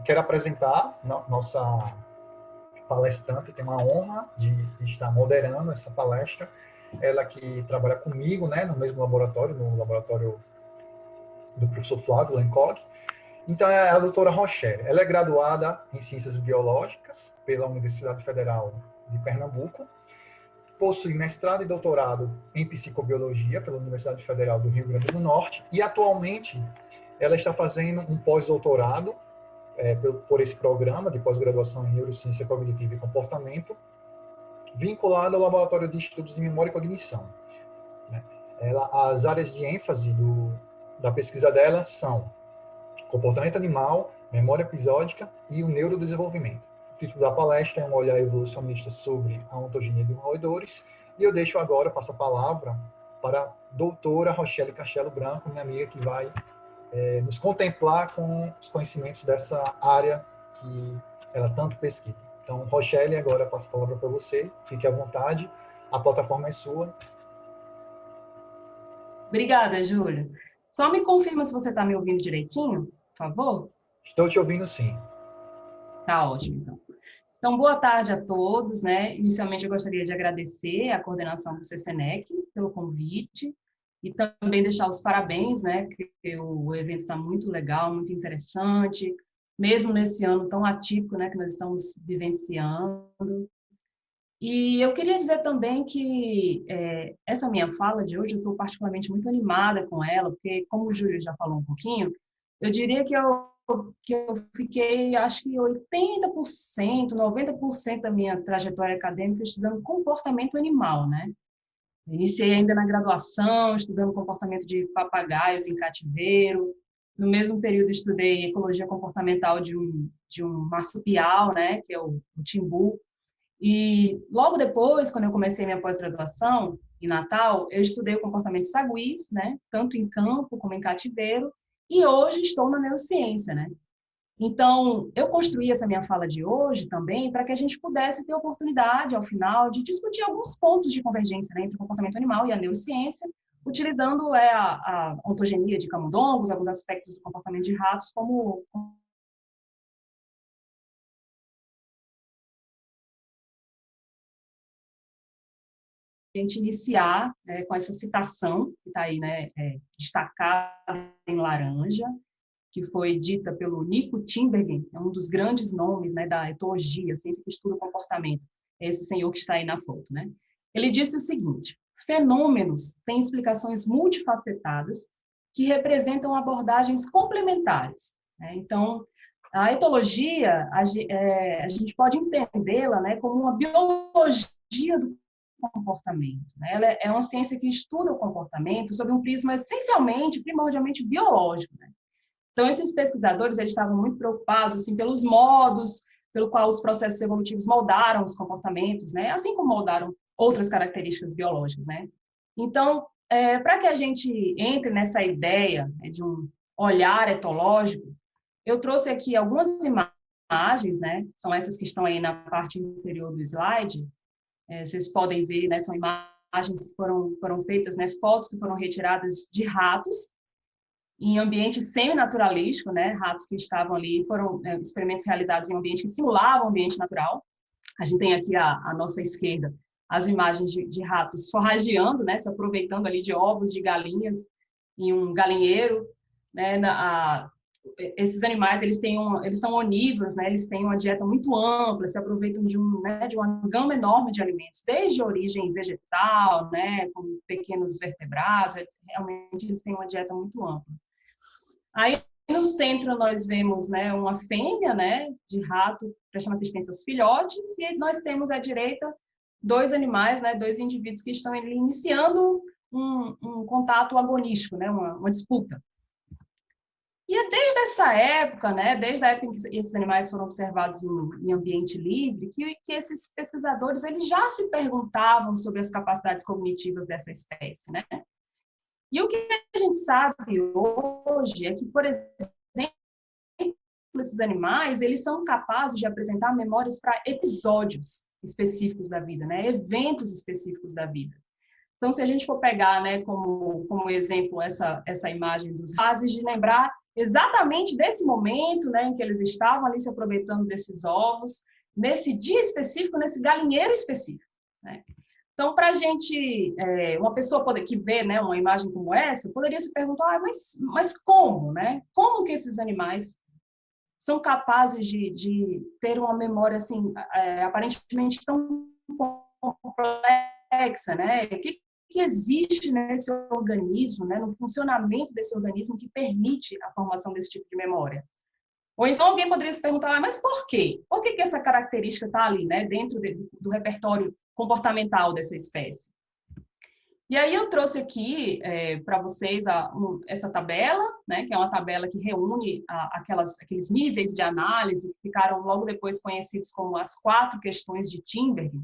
quero apresentar nossa palestrante, tem uma honra de estar moderando essa palestra. Ela que trabalha comigo, né, no mesmo laboratório, no laboratório do professor Flávio Lencog. Então, é a doutora Rochelle. Ela é graduada em Ciências Biológicas pela Universidade Federal de Pernambuco, possui mestrado e doutorado em Psicobiologia pela Universidade Federal do Rio Grande do Norte e, atualmente, ela está fazendo um pós-doutorado por esse programa de pós-graduação em Neurociência Cognitiva e Comportamento, vinculado ao Laboratório de Estudos de Memória e Cognição. As áreas de ênfase da pesquisa dela são comportamento animal, memória episódica e o neurodesenvolvimento. O título da palestra é um olhar evolucionista sobre a ontogenia dos roedores, e eu deixo agora, passo a palavra para a doutora Rochelle Castelo Branco, minha amiga, que vai nos contemplar com os conhecimentos dessa área que ela tanto pesquisa. Então, Rochelle, agora passo a palavra para você, fique à vontade, a plataforma é sua. Obrigada, Júlio. Só me confirma se você está me ouvindo direitinho, por favor? Estou te ouvindo, sim. Tá ótimo, então. Então, boa tarde a todos, né? Inicialmente, eu gostaria de agradecer a coordenação do CCNEC pelo convite e também deixar os parabéns, né? Porque o evento está muito legal, muito interessante, mesmo nesse ano tão atípico, né, que nós estamos vivenciando. E eu queria dizer também que essa minha fala de hoje, eu estou particularmente muito animada com ela, porque, como o Júlio já falou um pouquinho, eu diria que eu fiquei, acho que 80%, 90% da minha trajetória acadêmica estudando comportamento animal, né? Iniciei ainda na graduação, estudando comportamento de papagaios em cativeiro. No mesmo período, estudei ecologia comportamental de um marsupial, né, que é o timbu. E logo depois, quando eu comecei minha pós-graduação, em Natal, eu estudei o comportamento de saguis, né, tanto em campo como em cativeiro, e hoje estou na neurociência, né? Então, eu construí essa minha fala de hoje também para que a gente pudesse ter oportunidade, ao final, de discutir alguns pontos de convergência, né, entre o comportamento animal e a neurociência, utilizando a ontogenia de camundongos, alguns aspectos do comportamento de ratos, como a gente iniciar com essa citação, que está aí, né, destacada em laranja, que foi dita pelo Nico Tinbergen, é um dos grandes nomes, né, da etologia, ciência que estuda o comportamento, é esse senhor que está aí na foto, né? Ele disse o seguinte: fenômenos têm explicações multifacetadas que representam abordagens complementares, né? Então, a etologia, a gente pode entendê-la, né, como uma biologia do comportamento, né? Ela é uma ciência que estuda o comportamento sob um prisma essencialmente, primordialmente biológico, né? Então, esses pesquisadores, eles estavam muito preocupados, assim, pelos modos pelo qual os processos evolutivos moldaram os comportamentos, né? Assim como moldaram outras características biológicas, né? Então, para que a gente entre nessa ideia, né, de um olhar etológico, eu trouxe aqui algumas imagens, né? São essas que estão aí na parte inferior do slide. Vocês podem ver, né? São imagens que foram feitas, né? Fotos que foram retiradas de ratos em ambiente semi-naturalístico, né? Ratos que estavam ali, foram experimentos realizados em um ambiente que simulava um ambiente natural. A gente tem aqui à nossa esquerda as imagens de ratos forrageando, né? Se aproveitando ali de ovos de galinhas em um galinheiro, né? Esses animais, eles são onívoros, né? Eles têm uma dieta muito ampla, se aproveitam né, de uma gama enorme de alimentos, desde a origem vegetal, né, com pequenos vertebrados, realmente eles têm uma dieta muito ampla. Aí, no centro, nós vemos, né, uma fêmea, né, de rato prestando assistência aos filhotes, e nós temos à direita dois animais, né, dois indivíduos que estão iniciando um contato agonístico, né, uma disputa. E é desde essa época, né, desde a época em que esses animais foram observados em ambiente livre, que esses pesquisadores eles já se perguntavam sobre as capacidades cognitivas dessa espécie, né? E o que a gente sabe hoje é que, por exemplo, esses animais, eles são capazes de apresentar memórias para episódios específicos da vida, né? Eventos específicos da vida. Então, se a gente for pegar, né, como exemplo essa imagem dos fases de lembrar exatamente desse momento, né, em que eles estavam ali se aproveitando desses ovos, nesse dia específico, nesse galinheiro específico, né? Então, para a gente, uma pessoa que vê, né, uma imagem como essa, poderia se perguntar, mas como, né? Como que esses animais são capazes de ter uma memória assim, aparentemente tão complexa, né? O que existe nesse organismo, né, no funcionamento desse organismo que permite a formação desse tipo de memória? Ou então alguém poderia se perguntar, mas por quê? Por que essa característica está ali, né, dentro do repertório comportamental dessa espécie? E aí eu trouxe aqui para vocês essa tabela, né, que é uma tabela que reúne aqueles níveis de análise que ficaram logo depois conhecidos como as 4 questões de Tinbergen,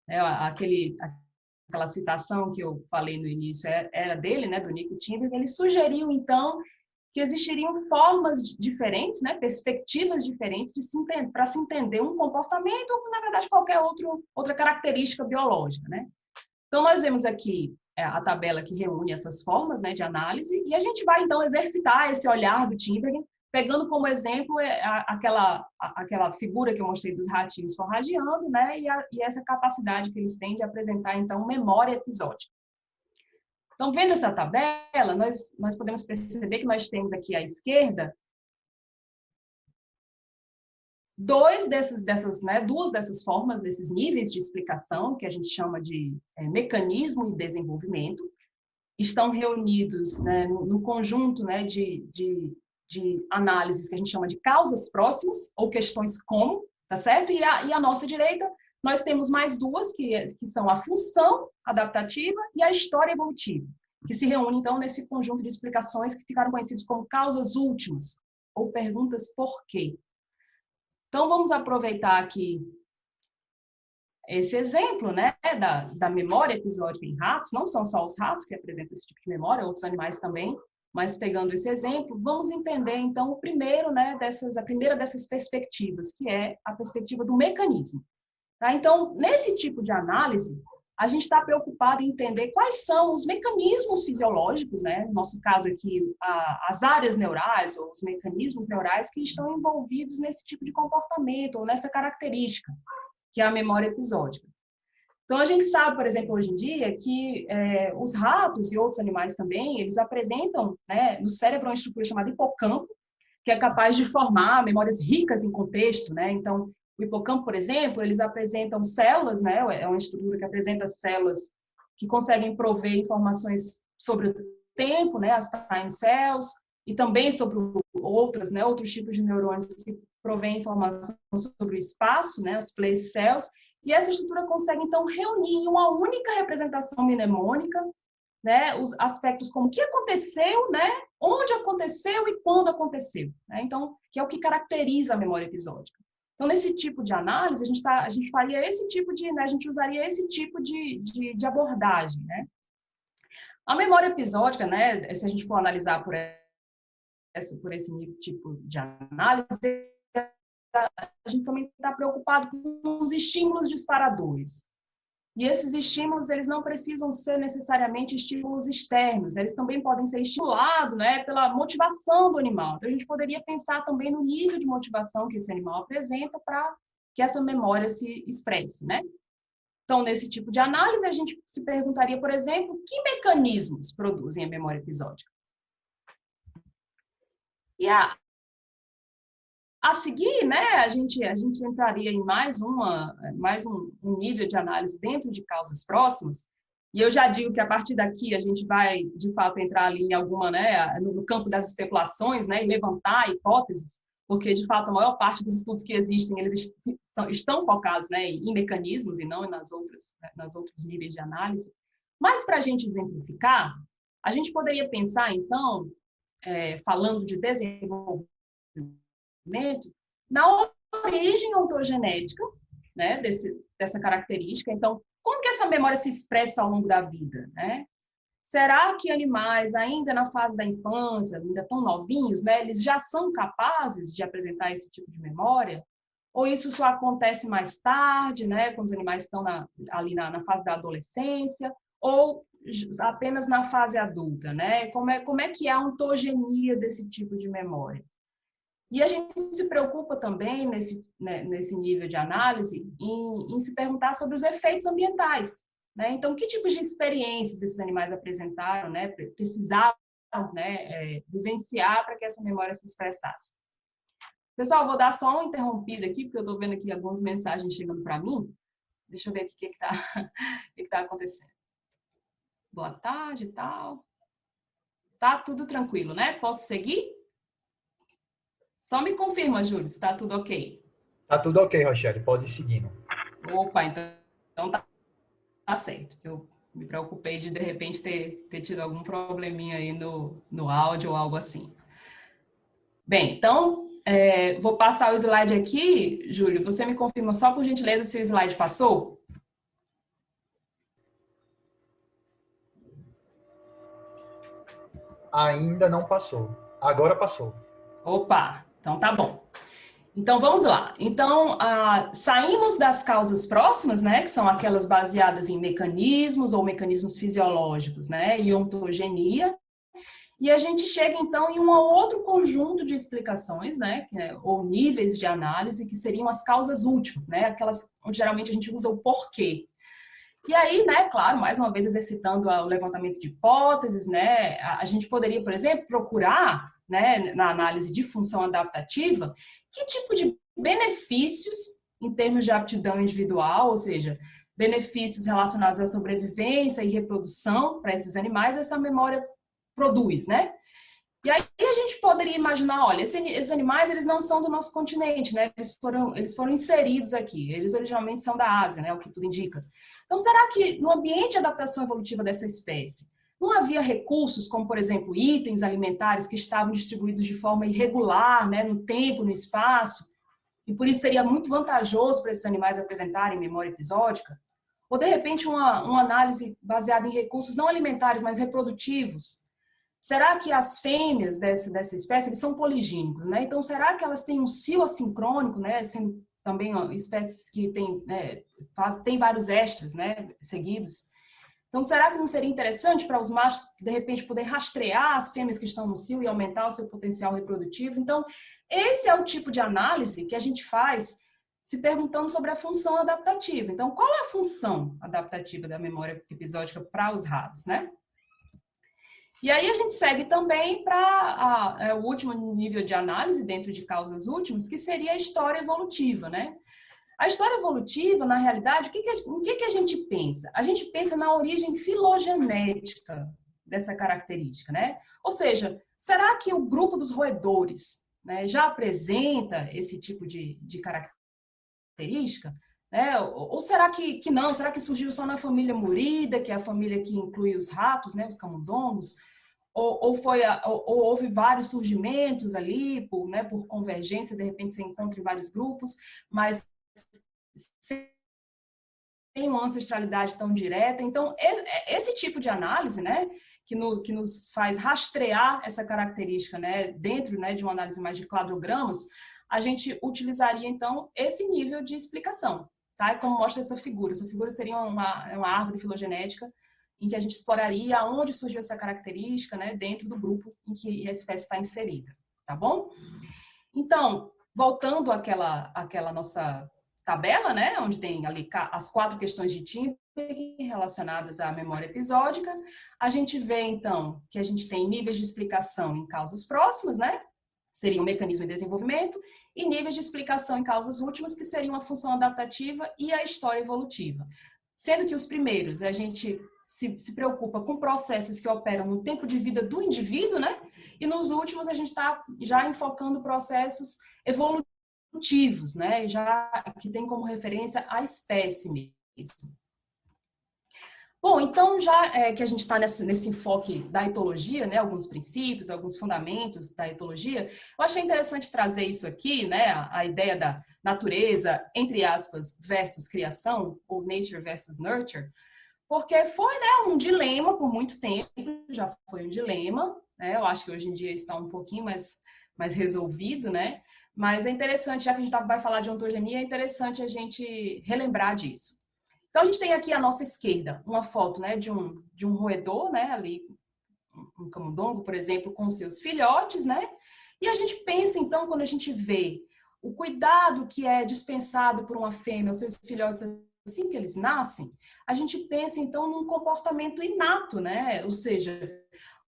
né, aquela citação que eu falei no início era dele, né, do Nico Tinbergen. Ele sugeriu, então, que existiriam formas diferentes, né, perspectivas diferentes para se entender um comportamento ou, na verdade, qualquer outra característica biológica, né? Então, nós vemos aqui a tabela que reúne essas formas, né, de análise, e a gente vai, então, exercitar esse olhar do Tinbergen, pegando como exemplo aquela figura que eu mostrei dos ratinhos forrageando, né, e essa capacidade que eles têm de apresentar, então, memória episódica. Então, vendo essa tabela, nós podemos perceber que nós temos aqui à esquerda duas dessas formas, desses níveis de explicação, que a gente chama de mecanismo e desenvolvimento, estão reunidos, né, no conjunto, né, de análises que a gente chama de causas próximas, ou questões como, tá certo? E à nossa direita, nós temos mais duas, que são a função adaptativa e a história evolutiva, que se reúnem, então, nesse conjunto de explicações que ficaram conhecidos como causas últimas, ou perguntas por quê. Então, vamos aproveitar aqui esse exemplo, né, da memória episódica em ratos. Não são só os ratos que apresentam esse tipo de memória, outros animais também, mas pegando esse exemplo, vamos entender, então, a primeira dessas perspectivas, que é a perspectiva do mecanismo. Tá? Então, nesse tipo de análise, a gente está preocupado em entender quais são os mecanismos fisiológicos, né? No nosso caso aqui, as áreas neurais ou os mecanismos neurais que estão envolvidos nesse tipo de comportamento ou nessa característica, que é a memória episódica. Então, a gente sabe, por exemplo, hoje em dia, que os ratos e outros animais também, eles apresentam, né, no cérebro uma estrutura chamada hipocampo, que é capaz de formar memórias ricas em contexto, né? Então, o hipocampo, por exemplo, eles apresentam células, né? É uma estrutura que apresenta células que conseguem prover informações sobre o tempo, né? As time cells, e também sobre outros tipos de neurônios que provém informação sobre o espaço, né, as place cells, e essa estrutura consegue, então, reunir em uma única representação mnemônica, né, os aspectos como o que aconteceu, né, onde aconteceu e quando aconteceu, né, então, que é o que caracteriza a memória episódica. Então, nesse tipo de análise, a gente faria esse tipo né, a gente usaria esse tipo de abordagem, né. A memória episódica, né, se a gente for analisar por esse tipo de análise, a gente também está preocupado com os estímulos disparadores. E esses estímulos, eles não precisam ser necessariamente estímulos externos, eles também podem ser estimulados, né, pela motivação do animal. Então, a gente poderia pensar também no nível de motivação que esse animal apresenta para que essa memória se expresse, né? Então, nesse tipo de análise, a gente se perguntaria, por exemplo, que mecanismos produzem a memória episódica? E a seguir, né, a gente entraria em mais um nível de análise dentro de causas próximas, e eu já digo que a partir daqui a gente vai, de fato, entrar ali em alguma, né, no campo das especulações, né, e levantar hipóteses, porque, de fato, a maior parte dos estudos que existem, eles estão focados, né, em mecanismos e não nas outros níveis de análise. Mas, para a gente exemplificar, a gente poderia pensar, então, falando de desenvolvimento, na origem ontogenética, né, dessa característica. Então, como que essa memória se expressa ao longo da vida, né? Será que animais, ainda na fase da infância, ainda tão novinhos, né, eles já são capazes de apresentar esse tipo de memória? Ou isso só acontece mais tarde, né, quando os animais estão ali na fase da adolescência? ou apenas na fase adulta, né? Como é que é a ontogenia desse tipo de memória? E a gente se preocupa também, nesse nível de análise, em se perguntar sobre os efeitos ambientais, né? Então, que tipos de experiências esses animais apresentaram, né? Precisaram, né, vivenciar para que essa memória se expressasse. Pessoal, vou dar só uma interrompida aqui, porque eu estou vendo aqui algumas mensagens chegando para mim. Deixa eu ver aqui o que está que tá acontecendo. Boa tarde e tal. Tá tudo tranquilo, né? Posso seguir? Só me confirma, Júlio, se tá tudo ok. Tá tudo ok, Rochelle, pode ir seguindo. Opa, então tá certo. Eu me preocupei de repente, ter tido algum probleminha aí no áudio ou algo assim. Bem, então, vou passar o slide aqui. Júlio, você me confirma só por gentileza se o slide passou? Ainda não passou. Agora passou. Opa, então tá bom. Então, vamos lá. Então, saímos das causas próximas, né, que são aquelas baseadas em mecanismos ou mecanismos fisiológicos, né, e ontogenia, e a gente chega, então, em um outro conjunto de explicações, né, ou níveis de análise, que seriam as causas últimas, né, aquelas onde geralmente a gente usa o porquê. E aí, né, claro, mais uma vez exercitando o levantamento de hipóteses, né, a gente poderia, por exemplo, procurar, né, na análise de função adaptativa, que tipo de benefícios em termos de aptidão individual, ou seja, benefícios relacionados à sobrevivência e reprodução para esses animais, essa memória produz, né? E aí a gente poderia imaginar, olha, esses animais, eles não são do nosso continente, né? Eles foram inseridos aqui. Eles originalmente são da Ásia, né? O que tudo indica. Então, será que no ambiente de adaptação evolutiva dessa espécie, não havia recursos, como, por exemplo, itens alimentares que estavam distribuídos de forma irregular, né? No tempo, no espaço, e por isso seria muito vantajoso para esses animais apresentarem memória episódica? Ou, de repente, uma análise baseada em recursos não alimentares, mas reprodutivos? Será que as fêmeas dessa espécie, eles são poligínicos, né? Então, será que elas têm um cio assincrônico, né? Sendo também espécies que têm vários estros, né? Seguidos. Então, será que não seria interessante para os machos, de repente, poder rastrear as fêmeas que estão no cio e aumentar o seu potencial reprodutivo? Então, esse é o tipo de análise que a gente faz se perguntando sobre a função adaptativa. Então, qual é a função adaptativa da memória episódica para os ratos, né? E aí a gente segue também para o último nível de análise dentro de causas últimas, que seria a história evolutiva, né? A história evolutiva, na realidade, em que a gente pensa? A gente pensa na origem filogenética dessa característica, né? Ou seja, será que o grupo dos roedores, né, já apresenta esse tipo de característica? Né? Ou será que não? Será que surgiu só na família Murida, que é a família que inclui os ratos, né, os camundongos? Ou houve vários surgimentos ali, por convergência, de repente você encontra em vários grupos, mas sem uma ancestralidade tão direta. Então, esse tipo de análise, né, que nos faz rastrear essa característica, né, dentro, né, de uma análise mais de cladrogramas, a gente utilizaria, então, esse nível de explicação, tá? E como mostra essa figura. Essa figura seria uma árvore filogenética em que a gente exploraria onde surgiu essa característica, né, dentro do grupo em que a espécie está inserida, tá bom? Então, voltando àquela nossa tabela, né, onde tem ali as 4 questões de Timberg relacionadas à memória episódica, a gente vê, então, que a gente tem níveis de explicação em causas próximas, né, seria o mecanismo de desenvolvimento, e níveis de explicação em causas últimas, que seriam a função adaptativa e a história evolutiva. Sendo que os primeiros, a gente se preocupa com processos que operam no tempo de vida do indivíduo, né? E nos últimos, a gente está já enfocando processos evolutivos, né? Já que tem como referência a espécie mesmo. Bom, então, já que a gente está nesse enfoque da etologia, né, alguns princípios, alguns fundamentos da etologia, eu achei interessante trazer isso aqui, né, a ideia da natureza, entre aspas, versus criação, ou nature versus nurture, porque foi, né, um dilema por muito tempo, já foi um dilema, né, eu acho que hoje em dia está um pouquinho mais resolvido, né, mas é interessante, já que a gente vai falar de ontogenia, é interessante a gente relembrar disso. Então, a gente tem aqui à nossa esquerda uma foto, né, de um roedor, né, ali, um camundongo, por exemplo, com seus filhotes, né? E a gente pensa, então, quando a gente vê o cuidado que é dispensado por uma fêmea aos seus filhotes assim que eles nascem, a gente pensa, então, num comportamento inato, né? Ou seja,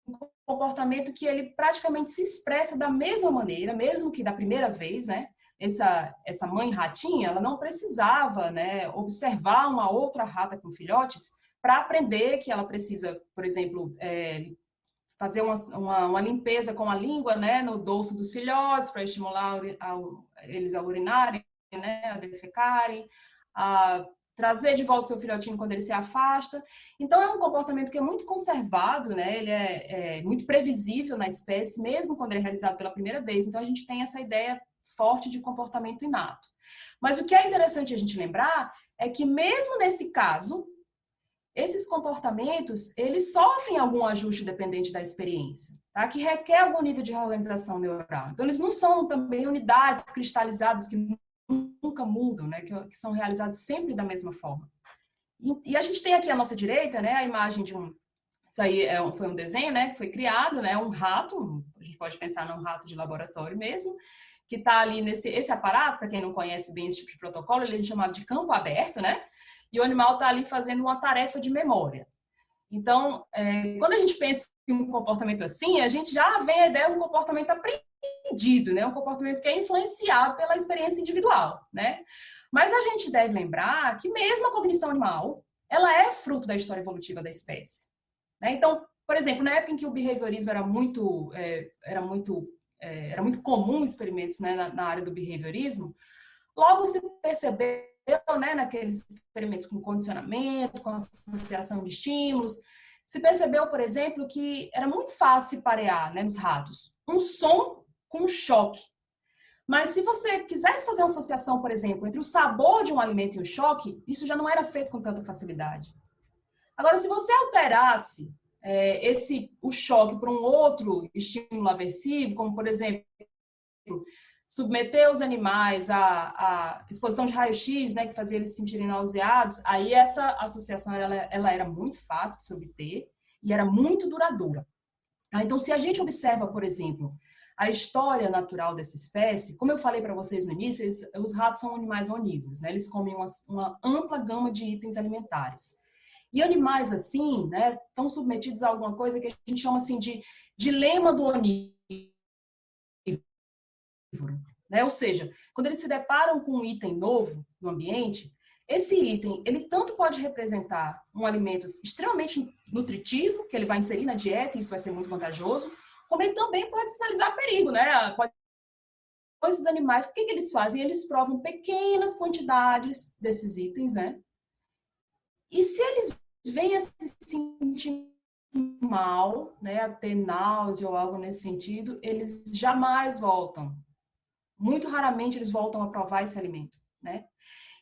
um comportamento que ele praticamente se expressa da mesma maneira, mesmo que da primeira vez, né? Essa mãe ratinha, ela não precisava, né, observar uma outra rata com filhotes para aprender que ela precisa, por exemplo, fazer uma limpeza com a língua, né, no dorso dos filhotes para estimular eles a urinarem, né, a defecarem, a trazer de volta seu filhotinho quando ele se afasta. Então, é um comportamento que é muito conservado, né? Ele é muito previsível na espécie, mesmo quando ele é realizado pela primeira vez. Então, a gente tem essa ideia forte de comportamento inato. Mas o que é interessante a gente lembrar é que, mesmo nesse caso, esses comportamentos, eles sofrem algum ajuste dependente da experiência, tá? Que requer algum nível de reorganização neural. Então, eles não são também unidades cristalizadas que nunca mudam, né? Que são realizados sempre da mesma forma. E a gente tem aqui à nossa direita, né, a imagem de isso aí foi um desenho, né, que foi criado, né, um rato, a gente pode pensar num rato de laboratório mesmo, que está ali esse aparato, para quem não conhece bem esse tipo de protocolo, ele é chamado de campo aberto, né, e o animal está ali fazendo uma tarefa de memória. Então, quando a gente pensa em um comportamento assim, a gente já vem a ideia de um comportamento aprendido, né? Um comportamento que é influenciado pela experiência individual, né? Mas a gente deve lembrar que mesmo a cognição animal, ela é fruto da história evolutiva da espécie, né? Então, por exemplo, na época em que o behaviorismo era muito comum experimentos, né, na área do behaviorismo, logo se percebeu, né, naqueles experimentos com condicionamento, com associação de estímulos, se percebeu, por exemplo, que era muito fácil parear, né, nos ratos, um som com um choque. Mas se você quisesse fazer uma associação, por exemplo, entre o sabor de um alimento e o choque, isso já não era feito com tanta facilidade. Agora, se você alterasse o choque para um outro estímulo aversivo, como, por exemplo, submeter os animais à exposição de raio-x, né, que fazia eles se sentirem nauseados, aí essa associação ela era muito fácil de se obter e era muito duradoura. Tá? Então, se a gente observa, por exemplo, a história natural dessa espécie, como eu falei para vocês no início, os ratos são animais onívoros, né? Eles comem uma ampla gama de itens alimentares. E animais assim, né, estão submetidos a alguma coisa que a gente chama assim de dilema do onívoro. Né? Ou seja, quando eles se deparam com um item novo no ambiente, esse item, ele tanto pode representar um alimento extremamente nutritivo, que ele vai inserir na dieta, e isso vai ser muito vantajoso, como ele também pode sinalizar perigo, né? Esses animais, o que eles fazem? Eles provam pequenas quantidades desses itens, né? E se eles vêm a se sentir mal, né, a ter náusea ou algo nesse sentido, eles jamais voltam. Muito raramente eles voltam a provar esse alimento, né?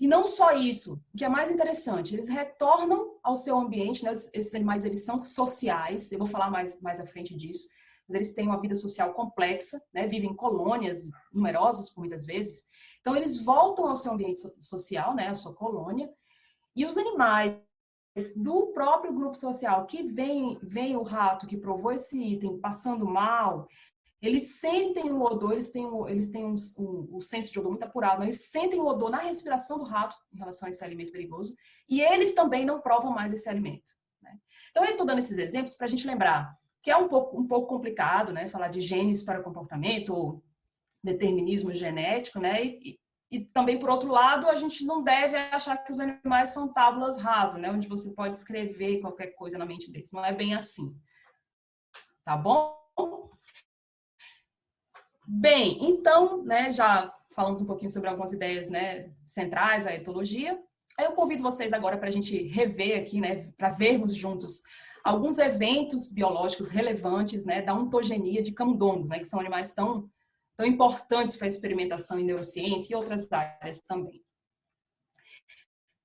E não só isso, o que é mais interessante, eles retornam ao seu ambiente, né? Esses animais, eles são sociais, eu vou falar mais à frente disso, mas eles têm uma vida social complexa, né? Vivem em colônias numerosas, por muitas vezes. Então, eles voltam ao seu ambiente social, né? A sua colônia, e os animais do próprio grupo social que vem o rato que provou esse item passando mal, eles sentem o odor, eles têm o senso de odor muito apurado, né? Eles sentem o odor na respiração do rato em relação a esse alimento perigoso, e eles também não provam mais esse alimento, né? Então, eu estou dando esses exemplos para a gente lembrar que é um pouco complicado, né, falar de genes para o comportamento, ou determinismo genético, né? E também, por outro lado, a gente não deve achar que os animais são tábuas rasas, né, onde você pode escrever qualquer coisa na mente deles. Não é bem assim. Tá bom? Bem, então, né, já falamos um pouquinho sobre algumas ideias, né, centrais à etologia. Aí eu convido vocês agora para a gente rever aqui, né, para vermos juntos alguns eventos biológicos relevantes, né, da ontogenia de camundongos, né, que são animais tão importantes para a experimentação em neurociência e outras áreas também.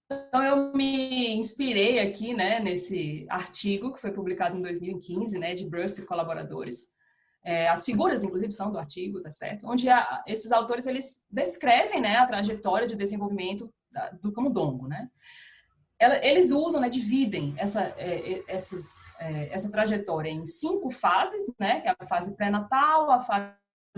Então, eu me inspirei aqui, né, nesse artigo que foi publicado em 2015, né, de Burst e colaboradores. As figuras, inclusive, são do artigo, tá certo? Onde esses autores, eles descrevem, né, a trajetória de desenvolvimento do camundongo, né? eles usam, né, dividem essa trajetória em 5 fases, né, que é a fase pré-natal, a fase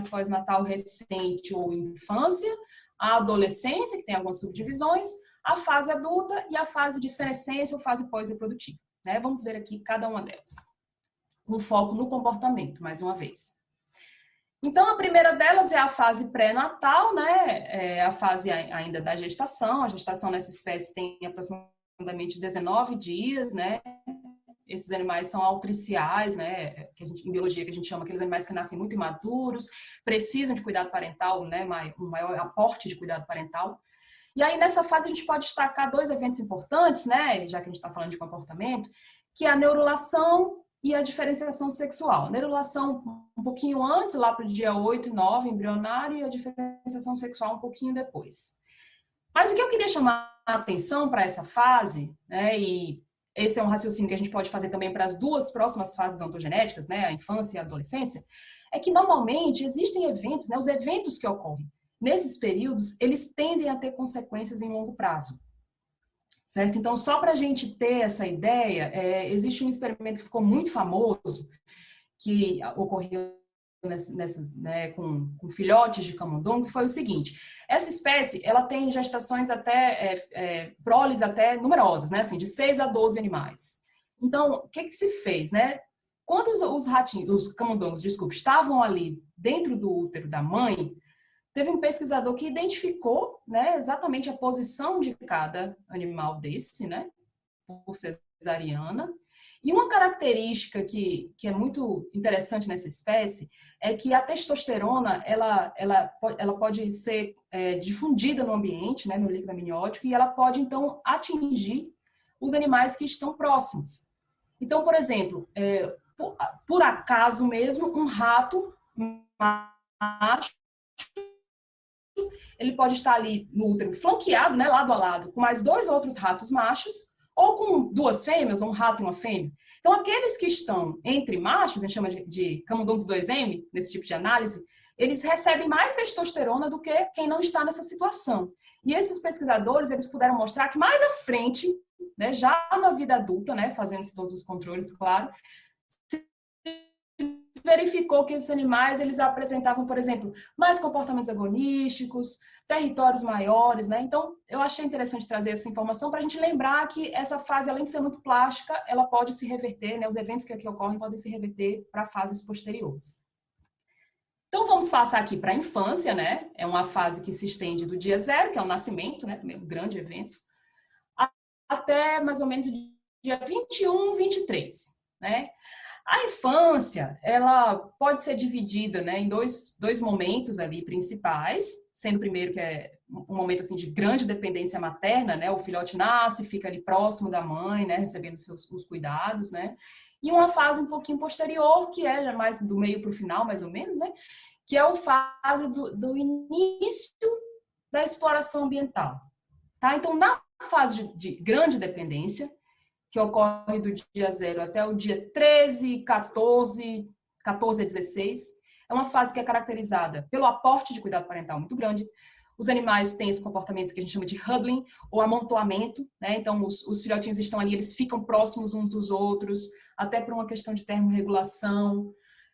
pós-natal recente ou infância, a adolescência, que tem algumas subdivisões, a fase adulta e a fase de senescência ou fase pós-reprodutiva. Né? Vamos ver aqui cada uma delas, com foco no comportamento, mais uma vez. Então, a primeira delas é a fase pré-natal, né? É a fase ainda da gestação. A gestação nessa espécie tem aproximadamente 19 dias, né? Esses animais são altriciais, né? Em biologia que a gente chama aqueles animais que nascem muito imaturos, precisam de cuidado parental, né? Um maior aporte de cuidado parental. E aí, nessa fase, a gente pode destacar 2 eventos importantes, né? Já que a gente está falando de comportamento, que é a neurulação e a diferenciação sexual. Neurulação um pouquinho antes, lá para o dia 8 e 9, embrionário, e a diferenciação sexual um pouquinho depois. Mas o que eu queria chamar a atenção para essa fase, né, e esse é um raciocínio que a gente pode fazer também para as 2 próximas fases ontogenéticas, né, a infância e a adolescência, é que normalmente existem eventos, né, os eventos que ocorrem nesses períodos, eles tendem a ter consequências em longo prazo. Certo? Então, só para a gente ter essa ideia, existe um experimento que ficou muito famoso, que ocorreu né, com filhotes de camundongo, que foi o seguinte: essa espécie, ela tem gestações até, proles até numerosas, né, assim, de 6 a 12 animais. Então, o que se fez, né? Quando os camundongos, desculpa, estavam ali dentro do útero da mãe, teve um pesquisador que identificou, né, exatamente a posição de cada animal desse, né, por cesariana. E uma característica que é muito interessante nessa espécie é que a testosterona, ela pode ser difundida no ambiente, né, no líquido amniótico, e ela pode, então, atingir os animais que estão próximos. Então, por exemplo, por acaso mesmo, um rato macho, ele pode estar ali no útero flanqueado, né, lado a lado, com mais 2 outros ratos machos, ou com 2 fêmeas, ou um rato e uma fêmea. Então, aqueles que estão entre machos, a gente chama de camundongos 2M, nesse tipo de análise, eles recebem mais testosterona do que quem não está nessa situação. E esses pesquisadores, eles puderam mostrar que mais à frente, né, já na vida adulta, né, fazendo todos os controles, claro, verificou que esses animais, eles apresentavam, por exemplo, mais comportamentos agonísticos, territórios maiores, né? Então, eu achei interessante trazer essa informação para a gente lembrar que essa fase, além de ser muito plástica, ela pode se reverter, né? Os eventos que aqui ocorrem podem se reverter para fases posteriores. Então, vamos passar aqui para a infância, né? É uma fase que se estende do dia 0, que é o nascimento, né? Também um grande evento, até mais ou menos o dia 21, 23, né? A infância, ela pode ser dividida, né, em dois momentos ali principais, sendo o primeiro que é um momento assim, de grande dependência materna, né, o filhote nasce, fica ali próximo da mãe, né, recebendo os cuidados, né, e uma fase um pouquinho posterior, que é mais do meio para o final, mais ou menos, né, que é a fase do início da exploração ambiental. Tá? Então, na fase de grande dependência, que ocorre do dia 0 até o dia 13, 14 a 16. É uma fase que é caracterizada pelo aporte de cuidado parental muito grande. Os animais têm esse comportamento que a gente chama de huddling, ou amontoamento, né? Então, os filhotinhos estão ali, eles ficam próximos uns dos outros, até por uma questão de termorregulação.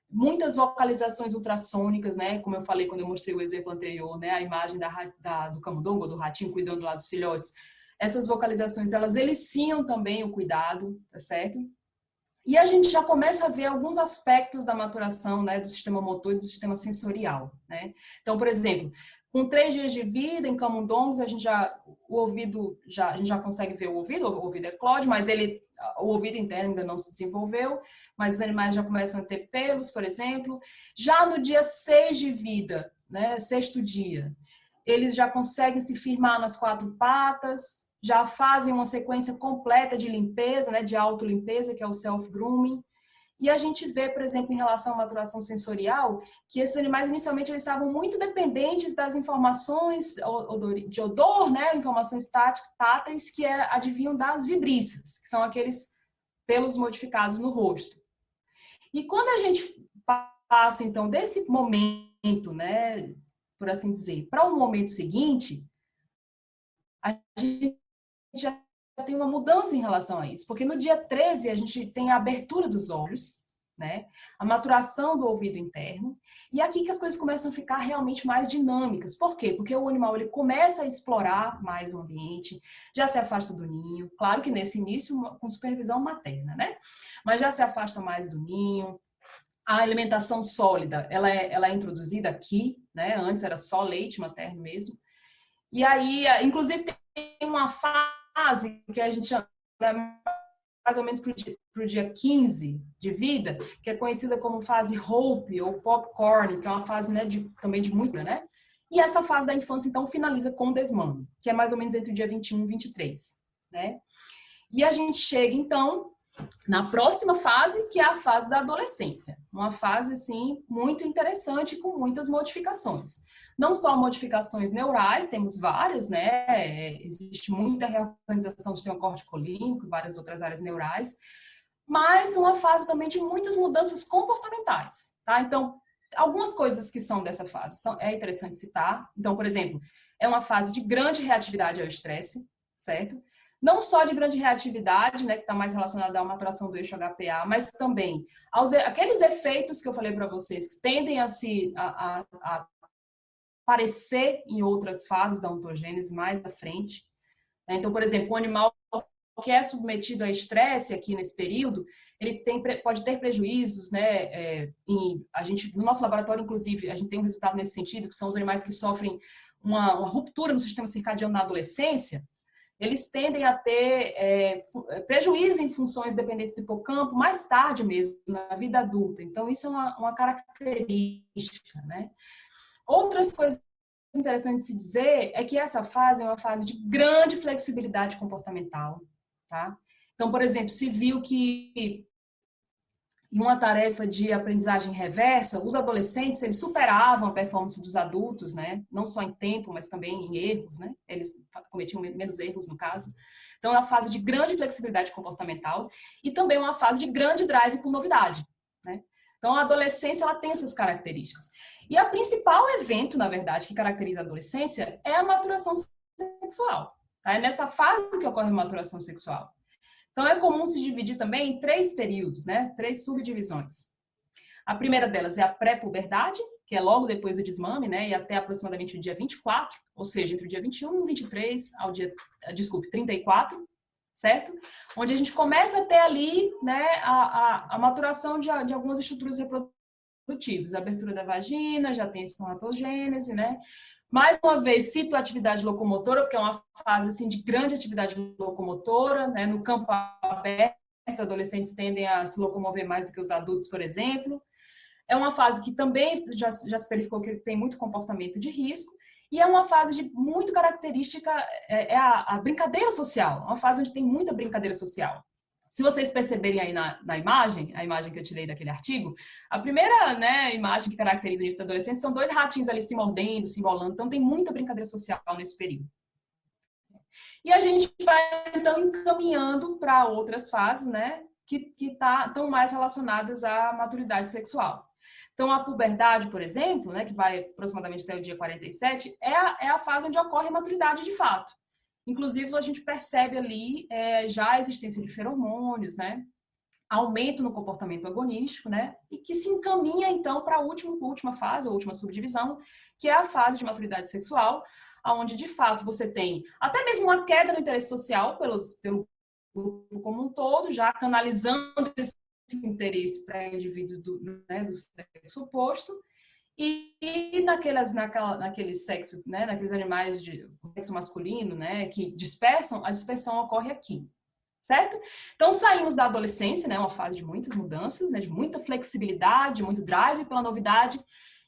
Muitas vocalizações ultrassônicas, né? Como eu falei quando eu mostrei o exemplo anterior, né? A imagem do camundongo, do ratinho, cuidando lá dos filhotes. Essas vocalizações, elas eliciam também o cuidado, tá certo? E a gente já começa a ver alguns aspectos da maturação, né, do sistema motor e do sistema sensorial, né? Então, por exemplo, com 3 dias de vida em camundongos, a gente já consegue ver o ouvido eclode, mas o ouvido interno ainda não se desenvolveu, mas os animais já começam a ter pelos, por exemplo. Já no dia 6 de vida, né, 6º dia, eles já conseguem se firmar nas 4 patas, já fazem uma sequência completa de limpeza, né, de autolimpeza, que é o self-grooming. E a gente vê, por exemplo, em relação à maturação sensorial, que esses animais inicialmente eles estavam muito dependentes das informações de odor, né, informações táteis que advinham das vibríceas, que são aqueles pelos modificados no rosto. E quando a gente passa, então, desse momento, né, por assim dizer, para o momento seguinte, a gente já tem uma mudança em relação a isso, porque no dia 13 a gente tem a abertura dos olhos, né? A maturação do ouvido interno, e aqui que as coisas começam a ficar realmente mais dinâmicas. Por quê? Porque o animal ele começa a explorar mais o ambiente, já se afasta do ninho, claro que nesse início com supervisão materna, né? Mas já se afasta mais do ninho. A alimentação sólida, ela é introduzida aqui, né? Antes era só leite materno mesmo. E aí, inclusive, tem uma fase que a gente chama mais ou menos para o dia 15 de vida, que é conhecida como fase Hope ou Popcorn, que é uma fase, né, também de muito, né? E essa fase da infância, então, finaliza com o desmame, que é mais ou menos entre o dia 21 e 23, né? E a gente chega, então, na próxima fase, que é a fase da adolescência. Uma fase, assim, muito interessante, com muitas modificações. Não só modificações neurais, temos várias, né? Existe muita reorganização do sistema corticolímbico, várias outras áreas neurais, mas uma fase também de muitas mudanças comportamentais, tá? Então, algumas coisas que são dessa fase é interessante citar. Então, por exemplo, é uma fase de grande reatividade ao estresse, certo? Não só de grande reatividade, né, que está mais relacionada à maturação do eixo HPA, mas também aqueles efeitos que eu falei para vocês, que tendem a aparecer em outras fases da ontogênese mais à frente. Então, por exemplo, o animal que é submetido a estresse aqui nesse período, ele pode ter prejuízos, né? No nosso laboratório, inclusive, a gente tem um resultado nesse sentido, que são os animais que sofrem uma ruptura no sistema circadiano na adolescência. Eles tendem a ter prejuízo em funções dependentes do hipocampo mais tarde mesmo, na vida adulta. Então, isso é uma característica, né? Outras coisas interessantes de se dizer é que essa fase é uma fase de grande flexibilidade comportamental, tá? Então, por exemplo, se viu que em uma tarefa de aprendizagem reversa, os adolescentes, eles superavam a performance dos adultos, né? Não só em tempo, mas também em erros, né? Eles cometiam menos erros, no caso. Então, é uma fase de grande flexibilidade comportamental e também uma fase de grande drive por novidade, né? Então, a adolescência, ela tem essas características. E o principal evento, na verdade, que caracteriza a adolescência é a maturação sexual, tá? É nessa fase que ocorre a maturação sexual. Então, é comum se dividir também em 3 períodos, né? 3 subdivisões. A primeira delas é a pré-puberdade, que é logo depois do desmame, né? E até aproximadamente o dia 24, ou seja, entre o dia 21 e 23 ao dia, 34, certo? Onde a gente começa a ter ali, né, a maturação de algumas estruturas reprodutivas. A abertura da vagina, já tem a espermatogênese, né? Mais uma vez, cito a atividade locomotora, porque é uma fase assim, de grande atividade locomotora, né? No campo aberto, os adolescentes tendem a se locomover mais do que os adultos, por exemplo. É uma fase que também já se verificou que tem muito comportamento de risco, e é uma fase muito característica, a brincadeira social, uma fase onde tem muita brincadeira social. Se vocês perceberem aí na imagem, a imagem que eu tirei daquele artigo, a primeira, né, imagem que caracteriza o início da adolescência são 2 ratinhos ali se mordendo, se embolando, então tem muita brincadeira social nesse período. E a gente vai, então, encaminhando para outras fases, né, que estão mais relacionadas à maturidade sexual. Então, a puberdade, por exemplo, né, que vai aproximadamente até o dia 47, é a fase onde ocorre a maturidade de fato. Inclusive, a gente percebe ali já a existência de feromônios, né? Aumento no comportamento agonístico, né? E que se encaminha, então, para a última fase, a última subdivisão, que é a fase de maturidade sexual, onde, de fato, você tem até mesmo uma queda no interesse social pelo grupo como um todo, já canalizando esse interesse para indivíduos do sexo oposto, e naquele sexo, né, naqueles animais de sexo masculino, né, que dispersam, a dispersão ocorre aqui, certo? Então, saímos da adolescência, né, uma fase de muitas mudanças, né, de muita flexibilidade, muito drive pela novidade,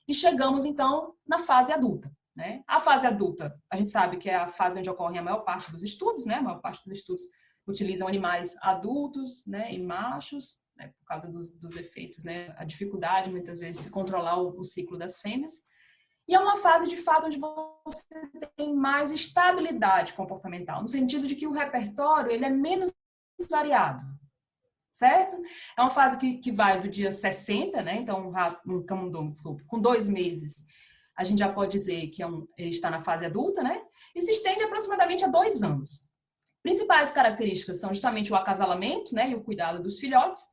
e chegamos, então, na fase adulta, né? A fase adulta, a gente sabe que é a fase onde ocorre a maior parte dos estudos, né? A maior parte dos estudos utilizam animais adultos, né, e machos, né, por causa dos efeitos, né, a dificuldade, muitas vezes, de se controlar o ciclo das fêmeas. E é uma fase, de fato, onde você tem mais estabilidade comportamental, no sentido de que o repertório ele é menos variado, certo? É uma fase que vai do dia 60, né, então, um camundongo, desculpa, com 2 meses, a gente já pode dizer que ele está na fase adulta, né, e se estende aproximadamente a 2 anos. Principais características são justamente o acasalamento, né, e o cuidado dos filhotes.